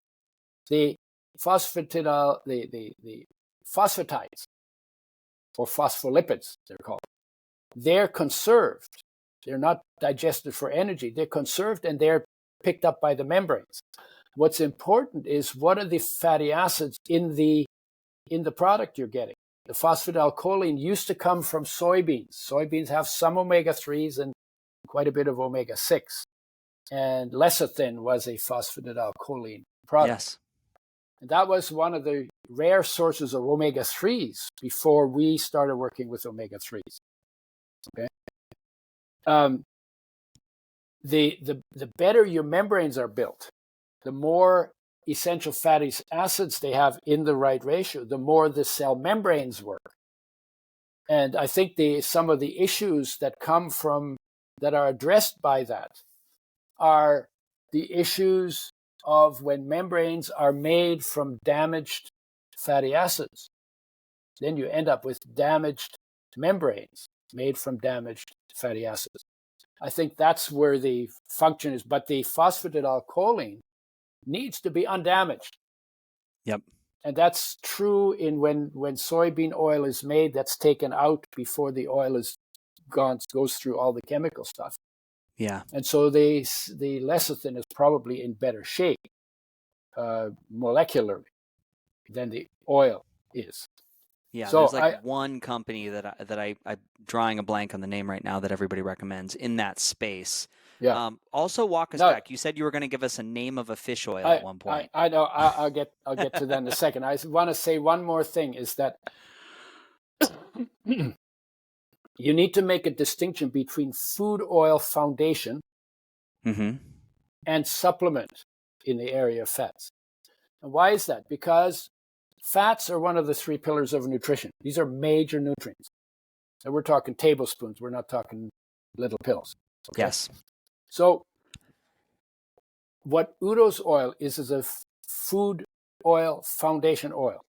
The the phosphatides, or phospholipids, they're called, they're conserved. They're not digested for energy. They're conserved and they're picked up by the membranes. What's important is what are the fatty acids in the product you're getting. The phosphatidylcholine used to come from soybeans. Soybeans have some omega-3s and quite a bit of omega-6. And lecithin was a phosphatidylcholine product. Yes. And that was one of the rare sources of omega-3s before we started working with omega-3s. Okay. The better your membranes are built, the more essential fatty acids they have in the right ratio, the more the cell membranes work. And I think some of the issues that are addressed by that are the issues of when membranes are made from damaged fatty acids. Then you end up with damaged membranes made from damaged fatty acids. I think that's where the function is. But the phosphatidylcholine needs to be undamaged. Yep. And that's true in when soybean oil is made, that's taken out before the oil goes through all the chemical stuff. Yeah. And so the lecithin is probably in better shape molecularly than the oil is. Yeah, so there's like one company I'm drawing a blank on the name right now that everybody recommends in that space. Yeah. Also, walk us back. You said you were going to give us a name of a fish oil at one point. I know. I'll get to that in a second. I want to say one more thing is that you need to make a distinction between food oil foundation and supplement in the area of fats. And why is that? Because fats are one of the 3 pillars of nutrition. These are major nutrients. And we're talking tablespoons. We're not talking little pills. Okay? Yes. So what Udo's oil is a food oil foundation oil.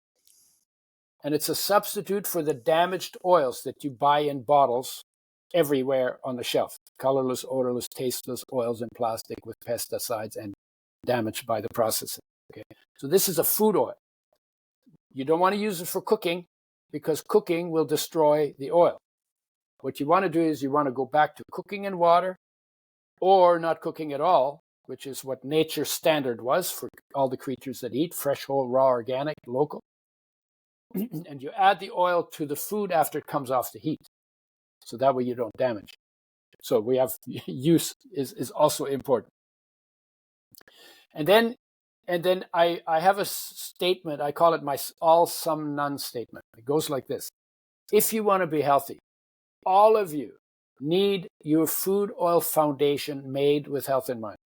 And it's a substitute for the damaged oils that you buy in bottles everywhere on the shelf. Colorless, odorless, tasteless oils in plastic with pesticides and damaged by the processing. Okay? So this is a food oil. You don't want to use it for cooking because cooking will destroy the oil. What you want to do is you want to go back to cooking in water or not cooking at all, which is what nature's standard was for all the creatures that eat, fresh, whole, raw, organic, local. And you add the oil to the food after it comes off the heat. So that way you don't damage. So we have use is also important. And then I have a statement, I call it my all, some, none statement. It goes like this. If you want to be healthy, all of you need your food oil foundation made with health in mind.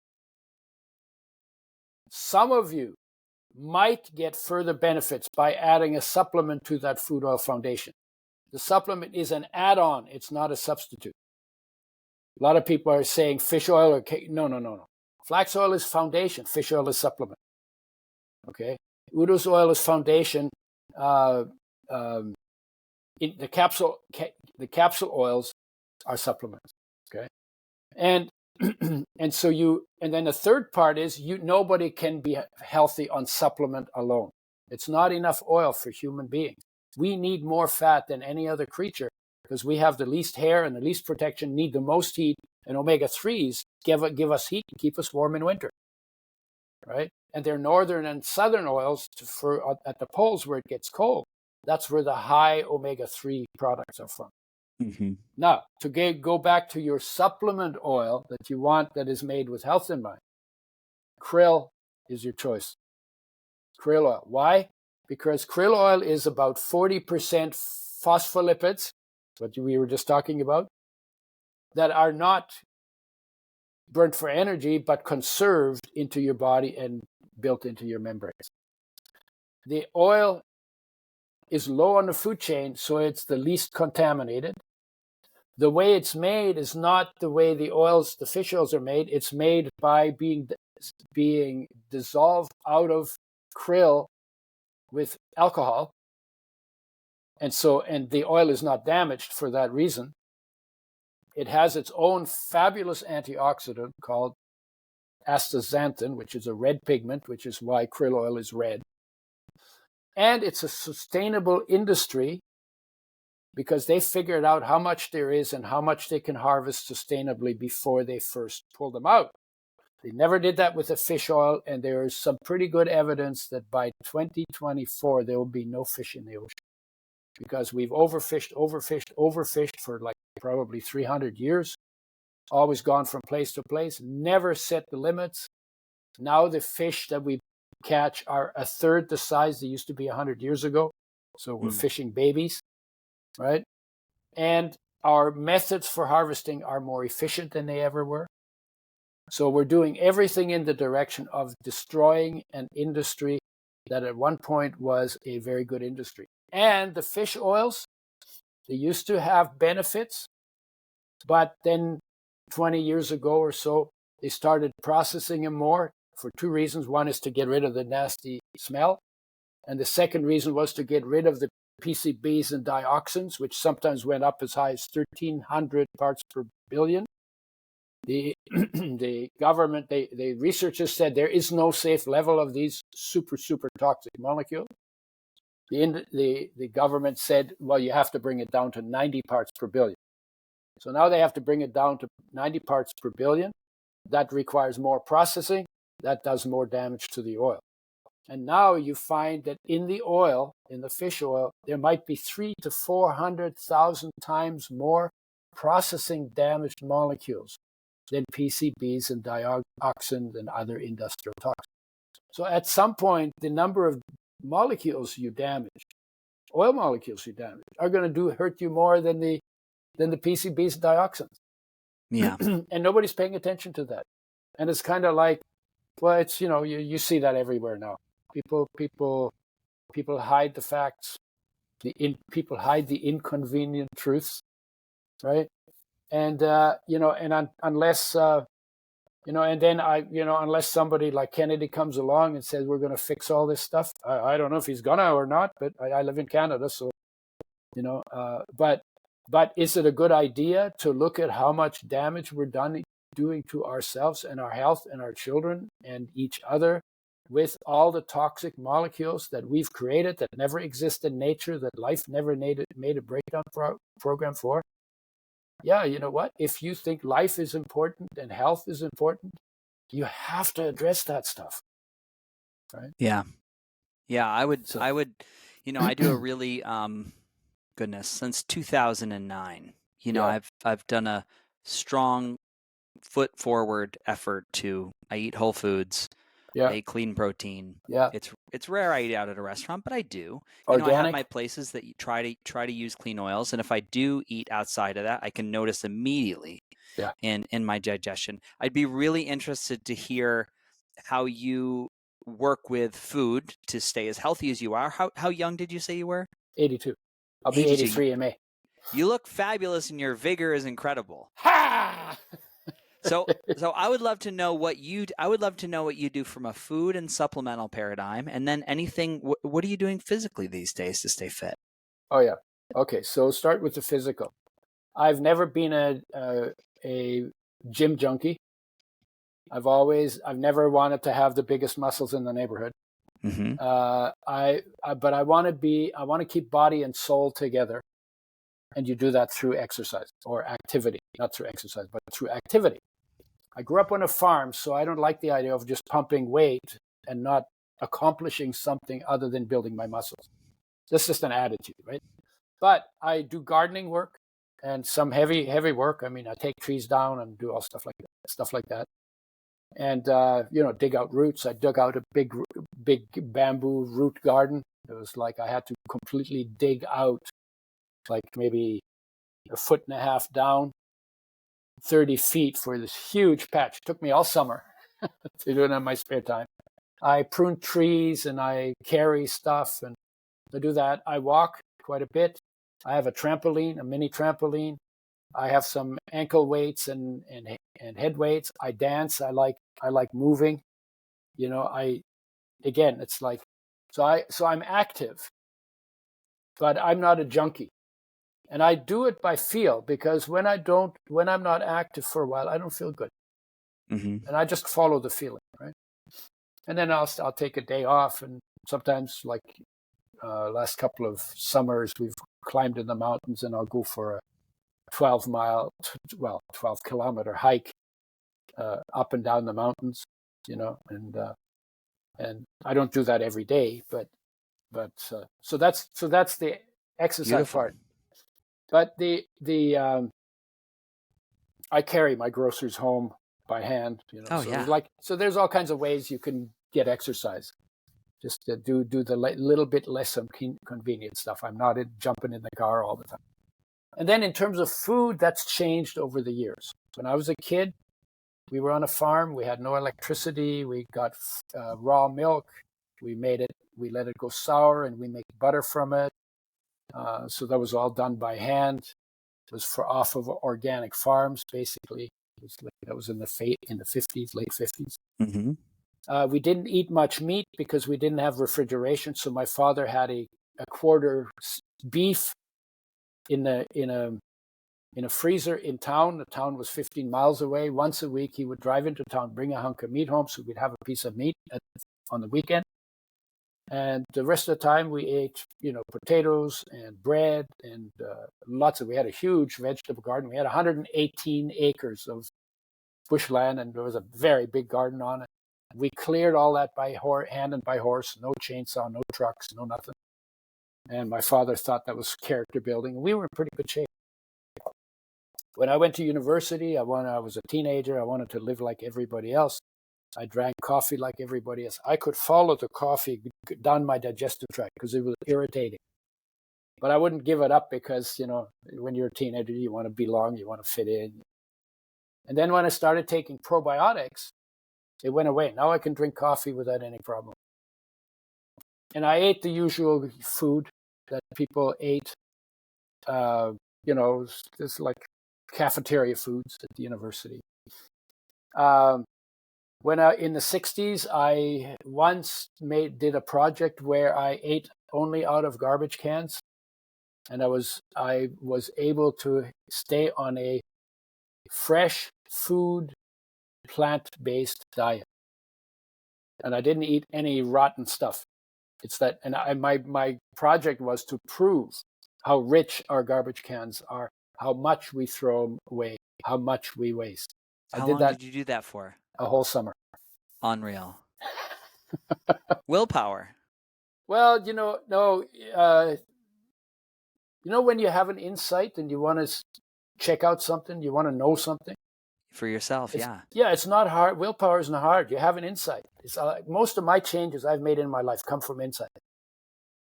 Some of you might get further benefits by adding a supplement to that food oil foundation. The supplement is an add-on. It's not a substitute. A lot of people are saying fish oil or no. Flax oil is foundation. Fish oil is supplement. Okay. Udo's oil is foundation. The capsule oils are supplements. Okay. And then the third part is nobody can be healthy on supplement alone. It's not enough oil for human beings. We need more fat than any other creature because we have the least hair and the least protection, need the most heat, and omega-3s give us heat and keep us warm in winter, right? And they're northern and southern oils at the poles where it gets cold. That's where the high omega-3 products are from. Mm-hmm. Now, to go back to your supplement oil that you want that is made with health in mind, krill is your choice. Krill oil. Why? Because krill oil is about 40% phospholipids, what we were just talking about, that are not burnt for energy, but conserved into your body and built into your membranes. The oil is low on the food chain, so it's the least contaminated. The way it's made is not the way the fish oils are made. It's made by being dissolved out of krill with alcohol. And the oil is not damaged for that reason. It has its own fabulous antioxidant called astaxanthin, which is a red pigment, which is why krill oil is red. And it's a sustainable industry because they figured out how much there is and how much they can harvest sustainably before they first pull them out. They never did that with the fish oil, and there is some pretty good evidence that by 2024, there will be no fish in the ocean because we've overfished for like probably 300 years, always gone from place to place, never set the limits. Now the fish that we catch are a third the size they used to be 100 years ago. So we're fishing babies, right? And our methods for harvesting are more efficient than they ever were. So we're doing everything in the direction of destroying an industry that at one point was a very good industry. And the fish oils, they used to have benefits, but then 20 years ago or so, they started processing them more for two reasons. One is to get rid of the nasty smell. And the second reason was to get rid of the PCBs and dioxins, which sometimes went up as high as 1,300 parts per billion. The government, the researchers said there is no safe level of these super toxic molecules. The government said, well, you have to bring it down to 90 parts per billion. So now they have to bring it down to 90 parts per billion. That requires more processing. That does more damage to the oil. And now you find that in the oil, in the fish oil, there might be 300,000 to 400,000 times more processing damaged molecules than PCBs and dioxins and other industrial toxins. So at some point, the number of molecules you damage, oil molecules you damage, are going to hurt you more than the PCBs and dioxins. Yeah. And nobody's paying attention to that. And it's kind of like, well, it's, you see that everywhere now. People hide the facts. People hide the inconvenient truths, right? And unless unless somebody like Kennedy comes along and says we're going to fix all this stuff, I don't know if he's gonna or not. But I live in Canada, so But is it a good idea to look at how much damage we're doing to ourselves and our health and our children and each other with all the toxic molecules that we've created that never exist in nature, that life never made a breakdown program for? Yeah, you know what? If you think life is important and health is important, you have to address that stuff, right? Yeah. I would, I do a really, since 2009, I've done a strong foot forward effort I eat whole foods. I eat clean protein. Yeah. It's rare I eat out at a restaurant, but I do. Organic? I have my places that try to use clean oils, and if I do eat outside of that, I can notice immediately in my digestion. I'd be really interested to hear how you work with food to stay as healthy as you are. How young did you say you were? 82. I'll be 83 in May. You look fabulous, and your vigor is incredible. Ha! So I would love to know what you do from a food and supplemental paradigm, and then anything. What are you doing physically these days to stay fit? Oh yeah. Okay. So start with the physical. I've never been a gym junkie. I've never wanted to have the biggest muscles in the neighborhood. Mm-hmm. But I want to keep body and soul together, and you do that through exercise or activity, not through exercise, but through activity. I grew up on a farm, so I don't like the idea of just pumping weight and not accomplishing something other than building my muscles. That's just an attitude, right? But I do gardening work and some heavy work. I mean, I take trees down and do all stuff like that. And dig out roots. I dug out a big bamboo root garden. It was like I had to completely dig out, like maybe a foot and a half down, 30 feet for this huge patch. It took me all summer to do it in my spare time. I prune trees and I carry stuff and I do that. I walk quite a bit. I have a trampoline, a mini trampoline. I have some ankle weights and head weights. I dance. I like moving. You know, again, it's like, so I'm active, but I'm not a junkie. And I do it by feel, because when I'm not active for a while, I don't feel good. Mm-hmm. And I just follow the feeling, right? And then I'll take a day off. And sometimes, like last couple of summers, we've climbed in the mountains, and I'll go for a 12 kilometer hike up and down the mountains, you know, and I don't do that every day, but so that's the exercise Beautiful. part. But I carry my groceries home by hand, you know. Oh, So yeah. there's all kinds of ways you can get exercise. Just to do the little bit less convenient stuff. I'm not jumping in the car all the time. And then in terms of food, that's changed over the years. When I was a kid, we were on a farm. We had no electricity. We got raw milk. We let it go sour, and we make butter from it. So that was all done by hand. It was off of organic farms, basically. That was in the 50s, late 50s. Mm-hmm. We didn't eat much meat because we didn't have refrigeration. So my father had a quarter beef in a freezer in town. The town was 15 miles away. Once a week, he would drive into town, bring a hunk of meat home, so we'd have a piece of meat on the weekend. And the rest of the time, we ate, you know, potatoes and bread and we had a huge vegetable garden. We had 118 acres of bushland, and there was a very big garden on it. We cleared all that by hand and by horse, no chainsaw, no trucks, no nothing. And my father thought that was character building. We were in pretty good shape. When I went to university, I was a teenager. I wanted to live like everybody else. I drank coffee like everybody else. I could follow the coffee down my digestive tract because it was irritating. But I wouldn't give it up because, you know, when you're a teenager, you want to belong, you want to fit in. And then when I started taking probiotics, it went away. Now I can drink coffee without any problem. And I ate the usual food that people ate, you know, it's like cafeteria foods at the university. When in the 60s, I once did a project where I ate only out of garbage cans. And I was able to stay on a fresh food, plant-based diet. And I didn't eat any rotten stuff. It's that, and my project was to prove how rich our garbage cans are, how much we throw away, how much we waste. How I did long that did you do that for? a whole summer. Unreal. Willpower. Well, you know, no, you know, when you have an insight and you want to check out something, you want to know something. For yourself, yeah. Yeah, it's not hard. Willpower isn't hard. You have an insight. It's most of my changes I've made in my life come from insight.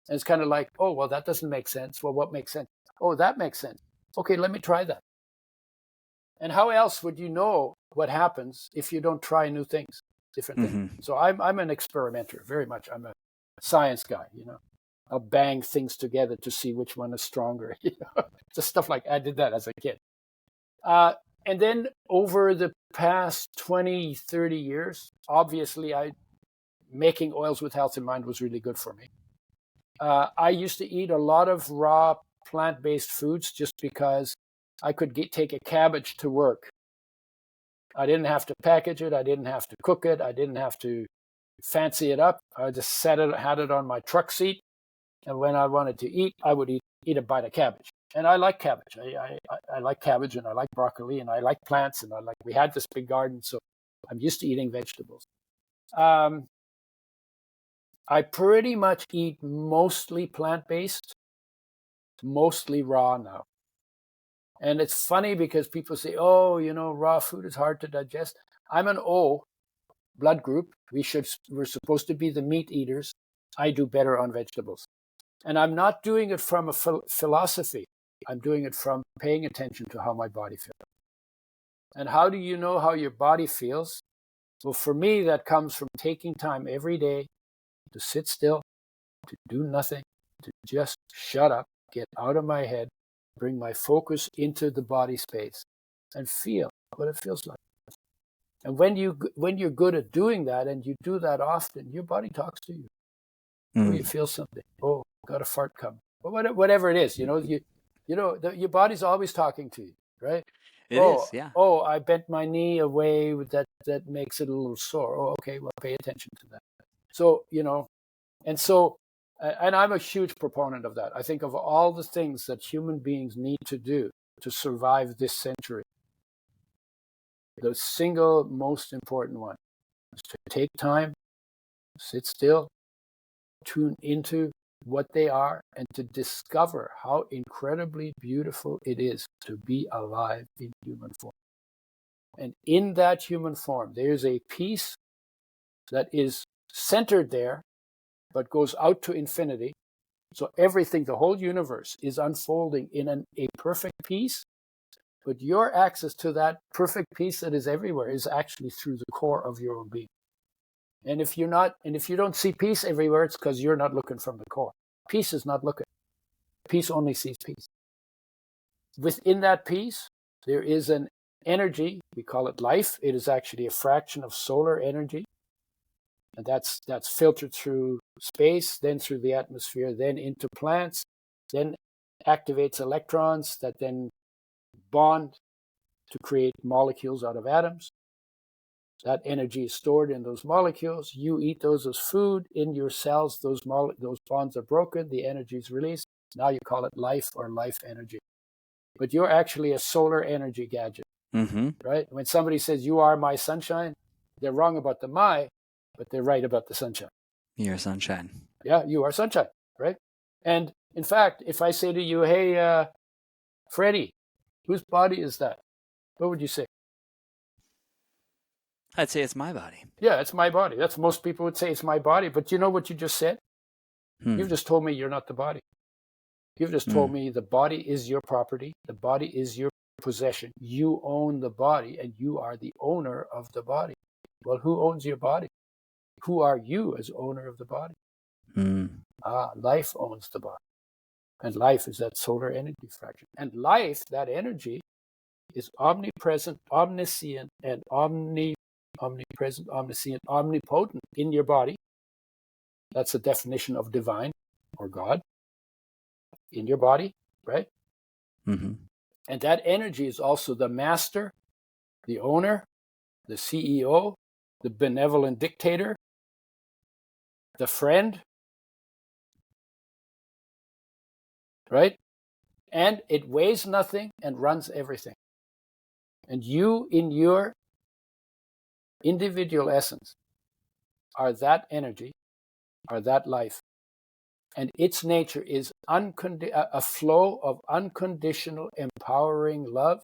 And it's kind of like, oh, well, that doesn't make sense. Well, what makes sense? Oh, that makes sense. Okay, let me try that. And how else would you know what happens if you don't try new things, different things? So I'm an experimenter, very much. I'm a science guy, you know. I'll bang things together to see which one is stronger. You know? Just stuff like I did that as a kid. And then over the past 20, 30 years, obviously, making oils with health in mind was really good for me. I used to eat a lot of raw plant-based foods just because I could take a cabbage to work. I didn't have to package it. I didn't have to cook it. I didn't have to fancy it up. I just had it on my truck seat. And when I wanted to eat, I would eat a bite of cabbage. And I like cabbage. I like cabbage, and I like broccoli, and I like plants, and we had this big garden, so I'm used to eating vegetables. I pretty much eat mostly plant-based, mostly raw now. And it's funny because people say, oh, you know, raw food is hard to digest. I'm an O blood group. We're supposed to be the meat eaters. I do better on vegetables. And I'm not doing it from a philosophy. I'm doing it from paying attention to how my body feels. And how do you know how your body feels? Well, for me, that comes from taking time every day to sit still, to do nothing, to just shut up, get out of my head, bring my focus into the body space, and feel what it feels like. And when you're good at doing that, and you do that often, your body talks to you. Oh, you feel something. Oh, got a fart coming. Whatever it is, your body's always talking to you, right? It is, yeah. Oh, I bent my knee a way that makes it a little sore. Oh, okay, well, pay attention to that. So, and I'm a huge proponent of that. I think of all the things that human beings need to do to survive this century, the single most important one is to take time, sit still, tune into what they are, and to discover how incredibly beautiful it is to be alive in human form. And in that human form, there's a peace that is centered there, but goes out to infinity. So everything, the whole universe is unfolding in a perfect peace, but your access to that perfect peace that is everywhere is actually through the core of your own being. And if you don't see peace everywhere, it's because you're not looking from the core. Peace is not looking. Peace only sees peace. Within that peace, there is an energy, we call it life. It is actually a fraction of solar energy. And that's filtered through space, then through the atmosphere, then into plants, then activates electrons that then bond to create molecules out of atoms. That energy is stored in those molecules. You eat those as food. In your cells, those bonds are broken. The energy is released. Now you call it life or life energy. But you're actually a solar energy gadget, right? When somebody says, you are my sunshine, they're wrong about the my, but they're right about the sunshine. You're sunshine. Yeah, you are sunshine, right? And in fact, if I say to you, hey, Freddie, whose body is that? What would you say? I'd say it's my body. Yeah, it's my body. That's most people would say it's my body. But you know what you just said? You've just told me you're not the body. You've just told me the body is your property. The body is your possession. You own the body, and you are the owner of the body. Well, who owns your body? Who are you as owner of the body? Life owns the body. And life is that solar energy fraction. And life, that energy, is omnipresent, omniscient, and omnipresent, omniscient, omnipotent in your body. That's the definition of divine or God in your body, right? And that energy is also the master, the owner, the CEO, the benevolent dictator, the friend, right? And it weighs nothing and runs everything. And you, in your individual essence, are that energy, are that life. And its nature is a flow of unconditional, empowering love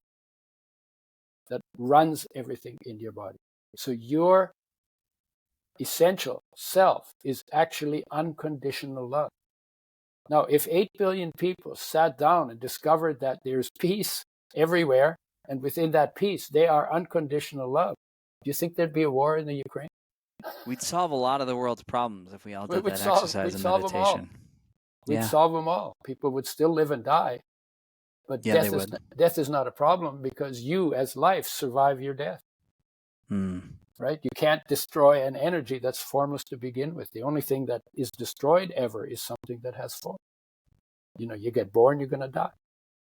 that runs everything in your body. So your essential self is actually unconditional love. Now, if 8 billion people sat down and discovered that there's peace everywhere, and within that peace, they are unconditional love, do you think there'd be a war in the Ukraine? We'd solve a lot of the world's problems if we all did that We'd exercise and solve them all. meditation. We'd solve them all. People would still live and die, but Yeah, they would. death is not a problem because you, as life, survive your death. Right? You can't destroy an energy that's formless to begin with. The only thing that is destroyed ever is something that has form. You get born, you're going to die,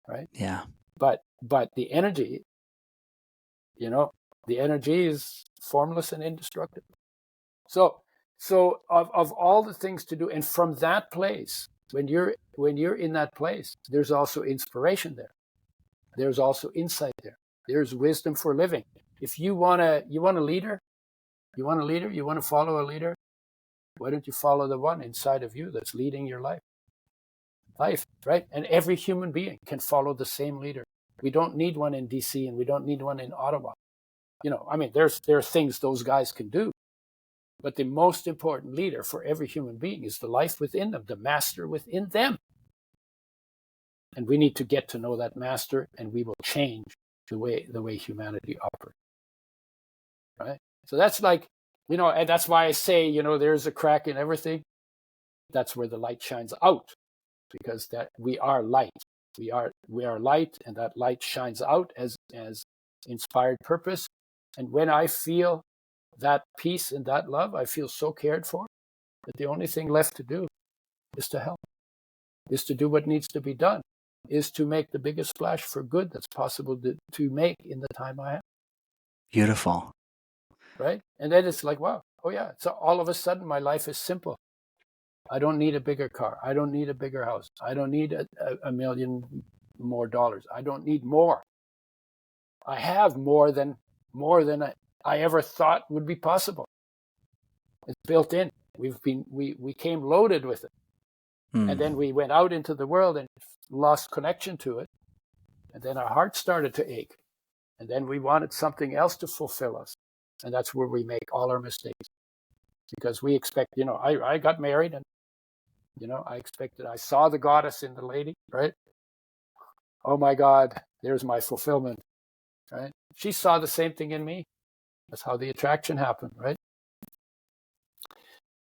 right? Yeah. But the energy, the energy is formless and indestructible. So of all the things to do, and from that place, when you're in that place, there's also inspiration there. There's also insight there. There's wisdom for living. If you want a leader, you want to follow a leader, why don't you follow the one inside of you that's leading your life? Right? And every human being can follow the same leader. We don't need one in DC and we don't need one in Ottawa. There are things those guys can do. But the most important leader for every human being is the life within them, the master within them. And we need to get to know that master, and we will change the way humanity operates, right? So that's like, and that's why I say, there's a crack in everything. That's where the light shines out, because that we are light. We are light, and that light shines out as inspired purpose. And when I feel that peace and that love, I feel so cared for that the only thing left to do is to help, is to do what needs to be done, is to make the biggest splash for good that's possible to make in the time I have. Beautiful. Right? And then it's like, wow, oh yeah. So all of a sudden my life is simple. I don't need a bigger car. I don't need a bigger house. I don't need a million more dollars. I don't need more. I have more than I ever thought would be possible. It's built in. We came loaded with it. And then we went out into the world and lost connection to it. And then our heart started to ache. And then we wanted something else to fulfill us. And that's where we make all our mistakes. Because we expect, I got married and, I saw the goddess in the lady, right? Oh my God, there's my fulfillment, right? She saw the same thing in me. That's how the attraction happened, right?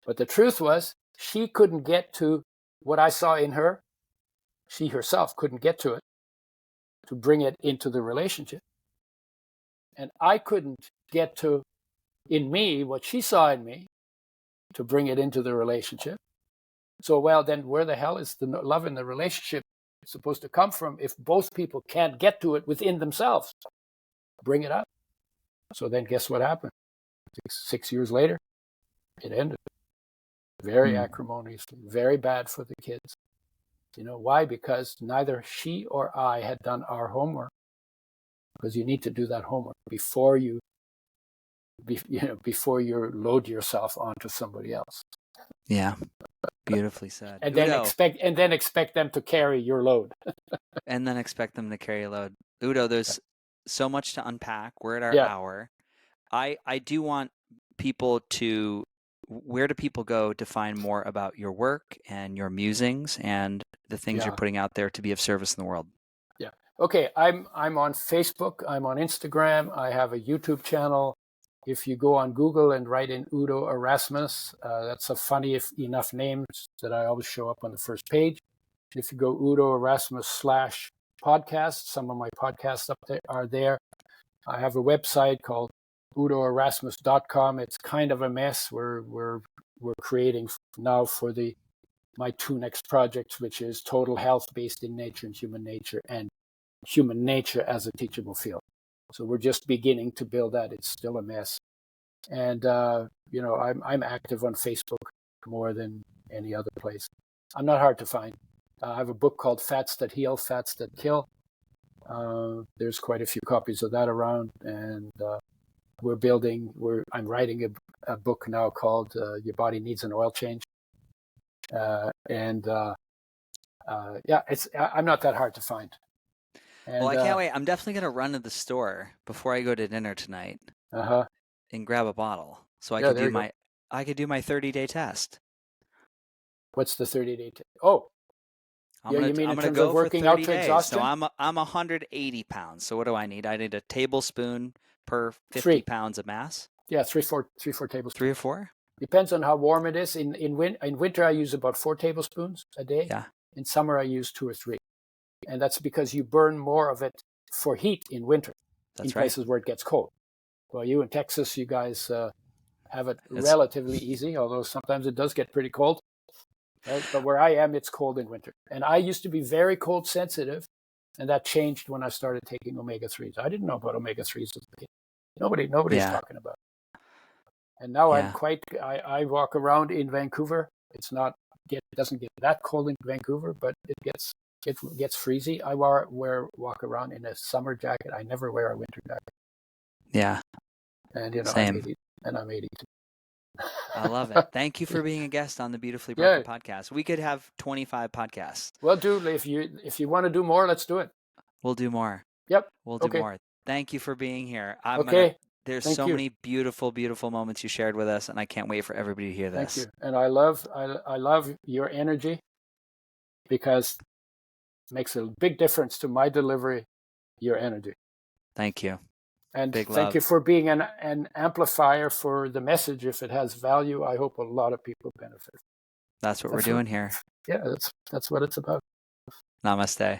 But the truth was, she couldn't get to what I saw in her. She herself couldn't get to it, to bring it into the relationship. And I couldn't get to, in me, what she saw in me, to bring it into the relationship. So, well, then where the hell is the love in the relationship supposed to come from if both people can't get to it within themselves? Bring it up. So then guess what happened? 6 years later, it ended. Very acrimoniously, very bad for the kids. Why? Because neither she or I had done our homework. Because you need to do that homework before you load yourself onto somebody else. Yeah. Beautifully said. And Udo, then expect them to carry your load. and then expect them to carry a load. Udo, there's so much to unpack. We're at our Yeah. hour. I do want people to, where do people go to find more about your work and your musings and the things you're putting out there to be of service in the world? Yeah. Okay. I'm on Facebook. I'm on Instagram. I have a YouTube channel. If you go on Google and write in Udo Erasmus, that's a funny enough name that I always show up on the first page. If you go Udo Erasmus /podcast, some of my podcasts up there are there. I have a website called udoerasmus.com. It's kind of a mess. We're creating now for my two next projects, which is total health based in nature and human nature as a teachable field. So we're just beginning to build that. It's still a mess. And, I'm active on Facebook more than any other place. I'm not hard to find. I have a book called Fats That Heal, Fats That Kill. There's quite a few copies of that around. And I'm writing a book now called Your Body Needs an Oil Change. I'm not that hard to find. And, well, I can't wait. I'm definitely going to run to the store before I go to dinner tonight and grab a bottle so I could do my 30-day test. What's the 30-day test? Oh, you mean in terms of working out to exhaustion? So I'm 180 pounds. So what do I need? I need a tablespoon per 50 pounds of mass. Yeah, three, four tablespoons. 3 or 4? Depends on how warm it is. In winter, I use about 4 tablespoons a day. Yeah. In summer, I use 2 or 3. And that's because you burn more of it for heat in winter. That's in places where it gets cold. Well, you in Texas, you guys have it relatively easy, although sometimes it does get pretty cold. Right? But where I am, it's cold in winter. And I used to be very cold sensitive, and that changed when I started taking omega-3s. I didn't know about omega-3s as a kid. Nobody's talking about it. And now I walk around in Vancouver. It doesn't get that cold in Vancouver, but it gets freezy. I walk around in a summer jacket. I never wear a winter jacket. Yeah. And Same. I'm 82. I love it. Thank you for being a guest on the Beautifully Broken podcast. We could have 25 podcasts. Well, dude, if you want to do more, let's do it. We'll do more. Yep. We'll do more. Thank you for being here. There's Thank you. Many beautiful, beautiful moments you shared with us, and I can't wait for everybody to hear this. Thank you. And I love your energy, because it makes a big difference to my delivery, your energy. Thank you. And Big thank love. you for being an amplifier for the message. If it has value, I hope a lot of people benefit. That's what we're doing here. Yeah, that's what it's about. Namaste.